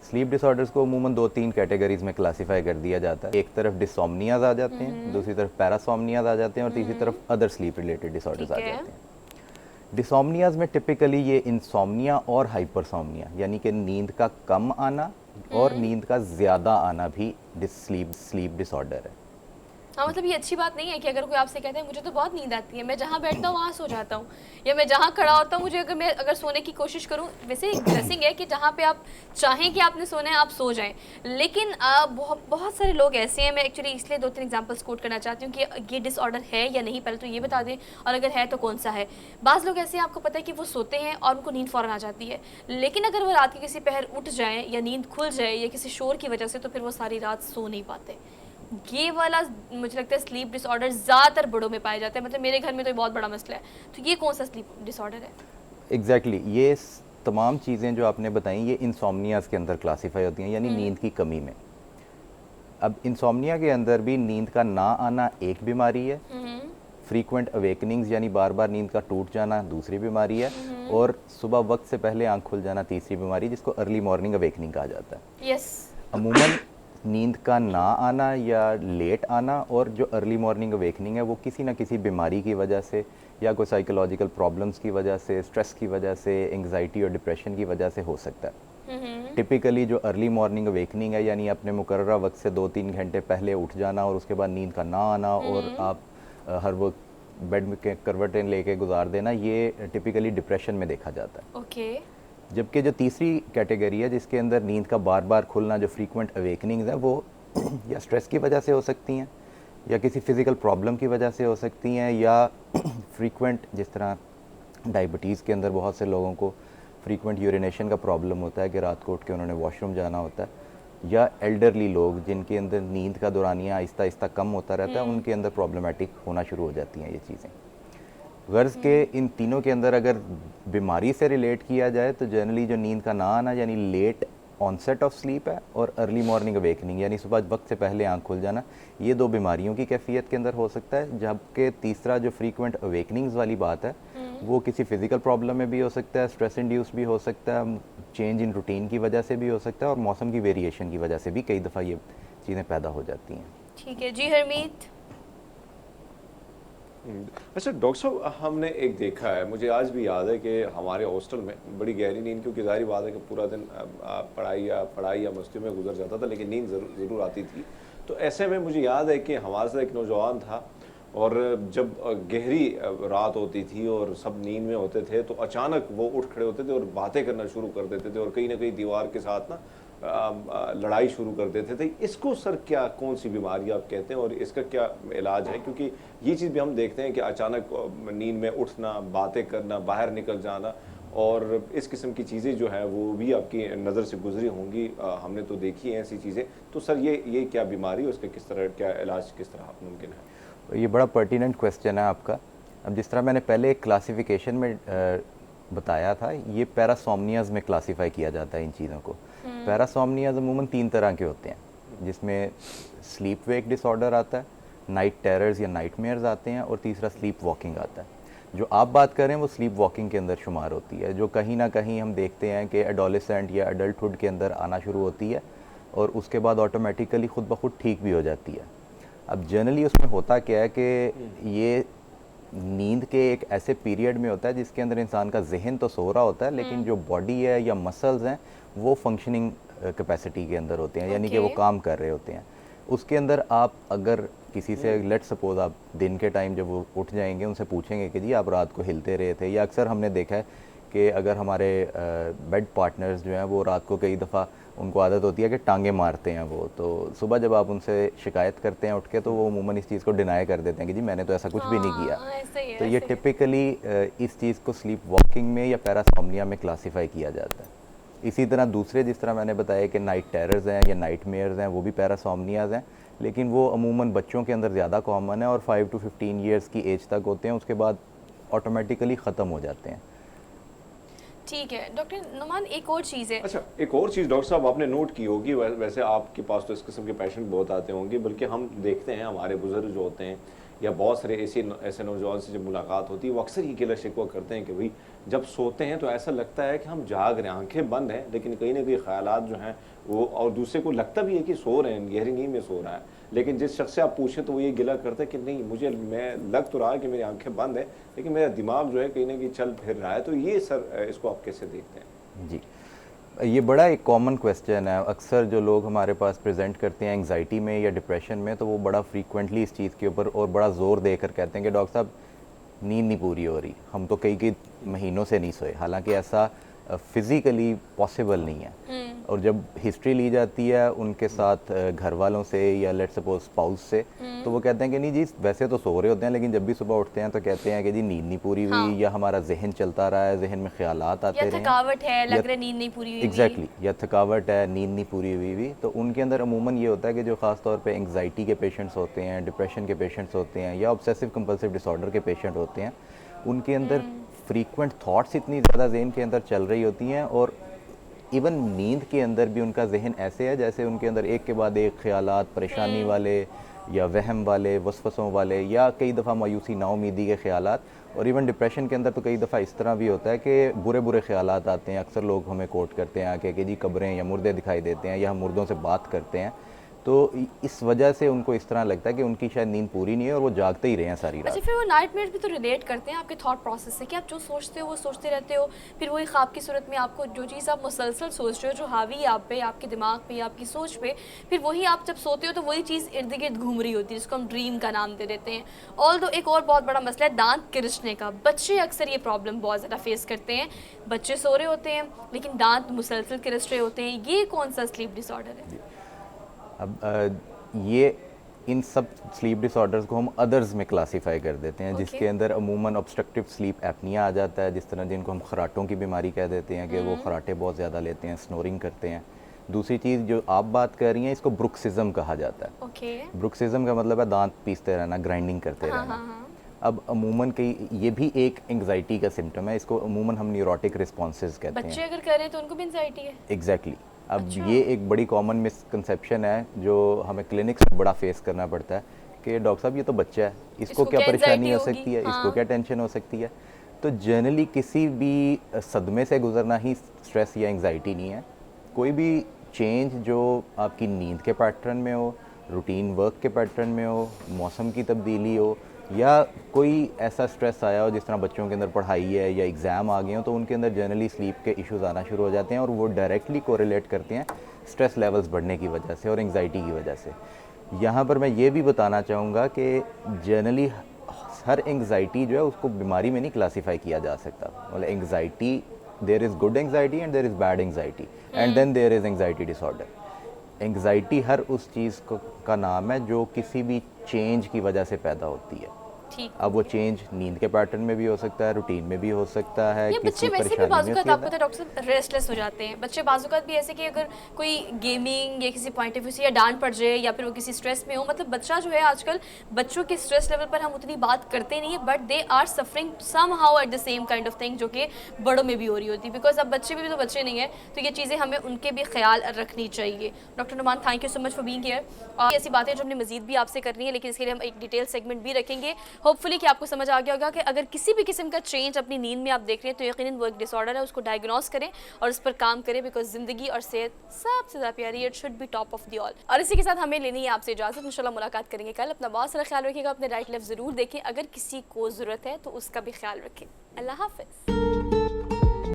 स्लीप डिसऑर्डर्स को अमूमन 2-3 कैटेगरीज में क्लासिफाई कर दिया जाता है। एक तरफ डिसोमनियाज आ जाते हैं, दूसरी तरफ पैरासोमनियाज आ जाते हैं, और तीसरी तरफ अदर स्लीप रिलेटेड डिसऑर्डर्स आ जाते हैं। डिसोमनियाज में टिपिकली ये इंसोमनिया और हाइपरसोमनिया, यानी कि नींद का कम आना और नींद का ज़्यादा आना भी स्लीप डिसऑर्डर है। हाँ, मतलब ये अच्छी बात नहीं है कि अगर कोई आपसे कहता है मुझे तो बहुत नींद आती है, मैं जहाँ बैठता हूँ वहाँ सो जाता हूँ, या मैं जहाँ खड़ा होता हूँ, मैं अगर सोने की कोशिश करूँ, वैसे ब्लेसिंग है कि जहाँ पे आप चाहें कि आपने सोना है आप सो जाएं, लेकिन बहुत सारे लोग ऐसे हैं। मैं एक्चुअली इसलिए 2-3 एग्जांपल्स कोट करना चाहती हूँ कि ये डिसऑर्डर है या नहीं, पहले तो ये बता दें, और अगर है तो कौन सा है। बाज़ लोग ऐसे हैं, आपको पता है कि वो सोते हैं और उनको नींद फ़ौरन आ जाती है, लेकिन अगर वो रात के किसी पहर उठ जाएँ या नींद खुल जाए या किसी शोर की वजह से, तो फिर वो सारी रात सो नहीं पाते। ये वाला मुझे लगता है स्लीप डिसऑर्डर ज़्यादातर बड़ों में पाए जाते हैं, मतलब मेरे घर में तो ये बहुत बड़ा मसला है। तो ये कौन सा स्लीप डिसऑर्डर है? एग्जैक्टली ये तमाम चीज़ें जो आपने बताई ये इंसोमनियाज के अंदर क्लासीफाई होती हैं, यानी नींद की कमी में। अब इंसोमनिया के अंदर भी नींद का ना आना एक बीमारी है, फ्रीक्वेंट अवेकनिंग्स यानी बार बार नींद का टूट जाना दूसरी बीमारी है, और सुबह वक्त से पहले आंख खुल जाना तीसरी बीमारी, जिसको अर्ली मॉर्निंग अवेकनिंग कहा जाता है। अमूमन नींद का ना आना या लेट आना और जो अर्ली मॉर्निंग अवेकनिंग है वो किसी ना किसी बीमारी की वजह से या कोई साइकोलॉजिकल प्रॉब्लम्स की वजह से, स्ट्रेस की वजह से, एंग्जाइटी और डिप्रेशन की वजह से हो सकता है। टिपिकली जो अर्ली मॉर्निंग अवेकनिंग है, यानी अपने मुकर्ररा वक्त से 2-3 घंटे पहले उठ जाना और उसके बाद नींद का ना आना और आप हर वक्त बेड में करवटें लेके गुजार देना, ये टिपिकली डिप्रेशन में देखा जाता है। जबकि जो तीसरी कैटेगरी है जिसके अंदर नींद का बार बार खुलना, जो फ्रीक्वेंट अवेकनिंग्स है, वो या स्ट्रेस की वजह से हो सकती हैं या किसी फिज़िकल प्रॉब्लम की वजह से हो सकती हैं, या फ्रीक्वेंट, जिस तरह डायबिटीज़ के अंदर बहुत से लोगों को फ्रीक्वेंट यूरिनेशन का प्रॉब्लम होता है कि रात को उठ के उन्होंने वॉशरूम जाना होता है, या एल्डरली लोग जिनके अंदर नींद का दौरानिया आहिस्ता आहिस्ता कम होता रहता है, उनके अंदर प्रॉब्लमेटिक होना शुरू हो जाती हैं ये चीज़ें। गर्ज़ के इन तीनों के अंदर अगर बीमारी से रिलेट किया जाए तो जनरली जो नींद का ना आना यानी लेट ऑनसेट ऑफ स्लीप है, और अर्ली मॉर्निंग अवेकनिंग यानी सुबह वक्त से पहले आंख खुल जाना, ये दो बीमारियों की कैफियत के अंदर हो सकता है। जबकि तीसरा जो फ्रीक्वेंट अवेकनिंग्स वाली बात है वो किसी फिज़िकल प्रॉब्लम में भी हो सकता है, स्ट्रेस इंड्यूस भी हो सकता है, चेंज इन रूटीन की वजह से भी हो सकता है, और मौसम की वेरिएशन की वजह से भी कई दफ़ा ये चीज़ें पैदा हो जाती हैं। ठीक है जी हरमीत। अच्छा डॉक्टर साहब, हमने एक देखा है, मुझे आज भी याद है कि हमारे हॉस्टल में बड़ी गहरी नींद, क्योंकि जाहिर बात है कि पूरा दिन पढ़ाई या मस्ती में गुजर जाता था, लेकिन नींद ज़रूर आती थी। तो ऐसे में मुझे याद है कि हमारे साथ एक नौजवान था, और जब गहरी रात होती थी और सब नींद में होते थे, तो अचानक वो उठ खड़े होते थे और बातें करना शुरू कर देते थे, और कहीं ना कहीं दीवार के साथ ना लड़ाई शुरू कर देते थे। इसको सर क्या, कौन सी बीमारी आप कहते हैं और इसका क्या इलाज है? क्योंकि ये चीज़ भी हम देखते हैं कि अचानक नींद में उठना, बातें करना, बाहर निकल जाना, और इस किस्म की चीज़ें जो है वो भी आपकी नज़र से गुजरी होंगी, हमने तो देखी हैं ऐसी चीज़ें। तो सर ये क्या बीमारी है, उसका किस तरह, क्या इलाज किस तरह मुमकिन है? ये बड़ा पर्टिनेंट क्वेश्चन है आपका। अब जिस तरह मैंने पहले एक क्लासिफिकेशन में बताया था, ये पैरासोमनियाज में क्लासीफाई किया जाता है इन चीज़ों को। पैरासोमनियाज अमूमन 3 तरह के होते हैं, जिसमें स्लीप वेक डिसऑर्डर आता है, नाइट टेरर्स या नाइटमेयर्स आते हैं, और तीसरा स्लीप वॉकिंग आता है। जो आप बात कर रहे हैं वो स्लीप वॉकिंग के अंदर शुमार होती है, जो कहीं ना कहीं हम देखते हैं कि एडोलेसेंट या अडल्टहुड के अंदर आना शुरू होती है, और उसके बाद ऑटोमेटिकली खुद ब खुद ठीक भी हो जाती है। अब जनरली उसमें होता क्या है कि ये नींद के एक ऐसे पीरियड में होता है जिसके अंदर इंसान का जहन तो सो रहा होता है, लेकिन जो बॉडी है या मसल्स हैं वो फंक्शनिंग कैपेसिटी के अंदर होते हैं, यानी कि वो काम कर रहे होते हैं। उसके अंदर आप अगर किसी से लेट सपोज आप दिन के टाइम जब वो उठ जाएंगे, उनसे पूछेंगे कि जी आप रात को हिलते रहे थे, या अक्सर हमने देखा है कि अगर हमारे बेड पार्टनर्स जो हैं वो रात को कई दफ़ा उनको आदत होती है कि टांगे मारते हैं वो, तो सुबह जब आप उनसे शिकायत करते हैं उठ के, तो वो अमूमन इस चीज़ को डिनाई कर देते हैं कि जी मैंने तो ऐसा कुछ भी नहीं किया। तो ये टिपिकली इस चीज़ को स्लीप वॉकिंग में या पैरासोमनिया में क्लासीफाई किया जाता है। इसी तरह दूसरे, जिस तरह मैंने बताया कि नाइट टेरर्स हैं या नाइटमेयर्स हैं, वो भी पैरासोमनियाज हैं, लेकिन वो अमूमन बच्चों के अंदर ज़्यादा कॉमन है और 5 to 15 ईयर्स की एज तक होते हैं, उसके बाद ऑटोमेटिकली ख़त्म हो जाते हैं। ठीक है डॉक्टर नुमान, एक और चीज़ है। अच्छा, एक और चीज़ डॉक्टर साहब आपने नोट की होगी, वैसे आपके पास तो इस किस्म के पेशेंट बहुत आते होंगे, बल्कि हम देखते हैं हमारे बुजुर्ग जो होते हैं या बहुत सारे ऐसे नौजवान से जब मुलाकात होती है, वो अक्सर ये गिला शिकवा करते हैं कि भाई जब सोते हैं तो ऐसा लगता है कि हम जाग रहे हैं, आंखें बंद हैं, लेकिन कहीं ना कहीं ख्यालात जो हैं वो, और दूसरे को लगता भी है कि सो रहे हैं, गहरी नींद में सो रहा है, लेकिन जिस शख्स से आप पूछें तो वो ये गिला करता है कि नहीं, मैं लग तो रहा है कि मेरी आंखें बंद है, लेकिन मेरा दिमाग जो है कहीं ना कहीं चल फिर रहा है। तो ये सर, इसको आप कैसे देखते हैं? जी, ये बड़ा एक कॉमन क्वेश्चन है। अक्सर जो लोग हमारे पास प्रेजेंट करते हैं एंग्जाइटी में या डिप्रेशन में, तो वो बड़ा फ्रीक्वेंटली इस चीज़ के ऊपर और बड़ा ज़ोर देकर कहते हैं कि डॉक्टर साहब नींद नहीं पूरी हो रही, हम तो कई महीनों से नहीं सोए। हालांकि ऐसा फिज़िकली पॉसिबल नहीं है। और जब हिस्ट्री ली जाती है उनके साथ घर वालों से या लेट्स सपोज स्पाउस से, तो वो कहते हैं कि नहीं जी वैसे तो सो रहे होते हैं, लेकिन जब भी सुबह उठते हैं तो कहते हैं कि जी नींद नहीं पूरी हुई, या हमारा जहन चलता रहा है, जहन में ख्यालात आते रहे, थकावट है, लग रहा है नींद नहीं पूरी हुई। एग्जैक्टली, या थकावट है, नींद नहीं पूरी हुई। तो उनके अंदर अमूमन ये होता है कि जो ख़ास तौर पे एंग्जाइटी के पेशेंट्स होते हैं, डिप्रेशन के पेशेंट्स होते हैं, या ऑब्सेसिव कंपल्सिव डिसऑर्डर के पेशेंट होते हैं, उनके अंदर फ्रीक्वेंट थॉट्स इतनी ज़्यादा जहन के अंदर चल रही होती हैं, और इवन नींद के अंदर भी उनका जहन ऐसे है जैसे उनके अंदर एक के बाद एक ख्यालात, परेशानी वाले या वहम वाले, वसवसों वाले, या कई दफ़ा मायूसी, नाउमीदी के ख्यालात। और इवन डिप्रेशन के अंदर तो कई दफ़ा इस तरह भी होता है कि बुरे बुरे ख्यालात आते हैं। अक्सर लोग हमें कोट करते हैं आके कि जी कब्रें या मुर्दे दिखाई देते हैं, या हम मुर्दों से बात करते हैं, तो इस वजह से उनको इस तरह लगता है कि उनकी शायद नींद पूरी नहीं है और वो जागते ही रहे हैं सारी रात। अच्छा, फिर वो नाइटमेयर्स भी तो रिलेट करते हैं आपके थॉट प्रोसेस से कि आप जो सोचते हो वो सोचते रहते हो, फिर वही ख्वाब की सूरत में आपको जो चीज़ आप मुसलसल सोच रहे हो, जो हावी है आप पे, आपके दिमाग पे, आपकी सोच पे, फिर वही आप जब सोते हो तो वही चीज़ इर्द गिर्द घूम रही होती है, जिसको हम ड्रीम का नाम दे देते हैं। ऑल्दो एक और बहुत बड़ा मसला है दांत किरचने का। बच्चे अक्सर ये प्रॉब्लम बहुत ज़्यादा फेस करते हैं, बच्चे सो रहे होते हैं लेकिन दांत मुसलसल किरच रहे होते हैं। ये कौन सा स्लीप डिसऑर्डर है? अब ये इन सब स्लीप डिसऑर्डर्स को हम अदर्स में क्लासीफाई कर देते हैं, जिसके अंदर अमूमन ऑब्स्ट्रक्टिव स्लीप एपनिया आ जाता है, जिस तरह जिनको हम खराटों की बीमारी कह देते हैं कि वो खराटे बहुत ज़्यादा लेते हैं, स्नोरिंग करते हैं, दूसरी चीज़ जो आप बात कर रही हैं, इसको ब्रुक्सिज्म कहा जाता है। ओके। ब्रुक्सिज्म का मतलब है दांत पीसते रहना, ग्राइंडिंग करते हाँ रहना। हाँ हाँ। अब अमूमन कई ये भी एक एंग्जाइटी का सिम्टम है, इसको अमूमन हम न्यूरोटिक रिस्पॉन्सेज कहते बच्चे हैं। अगर कर रहे हैं तो उनको भी एंजाइटी है? एग्जैक्टली अब अच्छा। ये एक बड़ी कॉमन मिसकंसेप्शन है जो हमें क्लिनिक्स में बड़ा फेस करना पड़ता है कि डॉक्टर साहब ये तो बच्चा है, इसको इसको क्या क्या परेशानी हो anxiety सकती है, होगी? इसको हाँ। क्या टेंशन हो सकती है। तो जनरली किसी भी सदमे से गुजरना ही स्ट्रेस या एंग्जाइटी नहीं है। कोई भी चेंज जो आपकी नींद के पैटर्न में हो, रूटीन वर्क के पैटर्न में हो, मौसम की तब्दीली हो, या कोई ऐसा स्ट्रेस आया हो जिस तरह बच्चों के अंदर पढ़ाई है या एग्ज़ाम आ गए हो, तो उनके अंदर जनरली स्लीप के इश्यूज़ आना शुरू हो जाते हैं और वो डायरेक्टली कोरिलेट करते हैं स्ट्रेस लेवल्स बढ़ने की वजह से और एंग्जाइटी की वजह से। यहाँ पर मैं ये भी बताना चाहूँगा कि जनरली हर एंग्जाइटी जो है उसको बीमारी में नहीं क्लासीफाई किया जा सकता। मतलब anxiety, there is good anxiety and there is bad anxiety and then there is anxiety disorder. Anxiety हर उस चीज़ का नाम है जो किसी भी चेंज की वजह से पैदा होती है। ठीक। अब वो चेंज नींद के पैटर्न में भी हो सकता है, रूटीन में भी हो सकता है, ये बच्चे किसी वैसे भी परेशानी में बाजुकात होती आपको है। पता है डॉक्टर साहब रेस्टलेस हो जाते हैं बच्चे बाजुकात भी ऐसे कि अगर कोई गेमिंग या किसी पॉइंट ऑफ व्यू से या डांट पड़ जाए या फिर वो किसी स्ट्रेस में हो, मतलब बच्चा जो है आजकल बच्चों के स्ट्रेस लेवल पर हम उतनी बात करते नहीं है but they are suffering somehow at the same kind of thing जो कि बड़ों में भी हो रही होती है। बिकॉज अब बच्चे भी तो बच्चे नहीं है, तो ये चीज़ें हमें उनके भी ख्याल रखनी चाहिए। Doctor Numan, thank you so much for being here. और ऐसी बातें जो हमने मजीद भी आपसे करनी है, लेकिन इसके लिए हम एक डिटेल सेगमेंट भी रखेंगे। होपफुली कि आपको समझ आ गया होगा कि अगर किसी भी किस्म का चेंज अपनी नींद में आप देख रहे हैं तो यकीनन वो एक डिसऑर्डर है, उसको डायग्नोस करें और उस पर काम करें। बिकॉज जिंदगी और सेहत सबसे ज़्यादा प्यारी है, it should be top of the all. और इसी के साथ हमें लेनी है आपसे इजाज़त। इंशाल्लाह मुलाकात करेंगे कल। अपना बहुत सारा ख्याल रखिएगा, अपने राइट लेफ्ट ज़रूर देखें, अगर किसी को ज़रूरत है तो उसका भी ख्याल रखें। अल्लाह हाफिज़।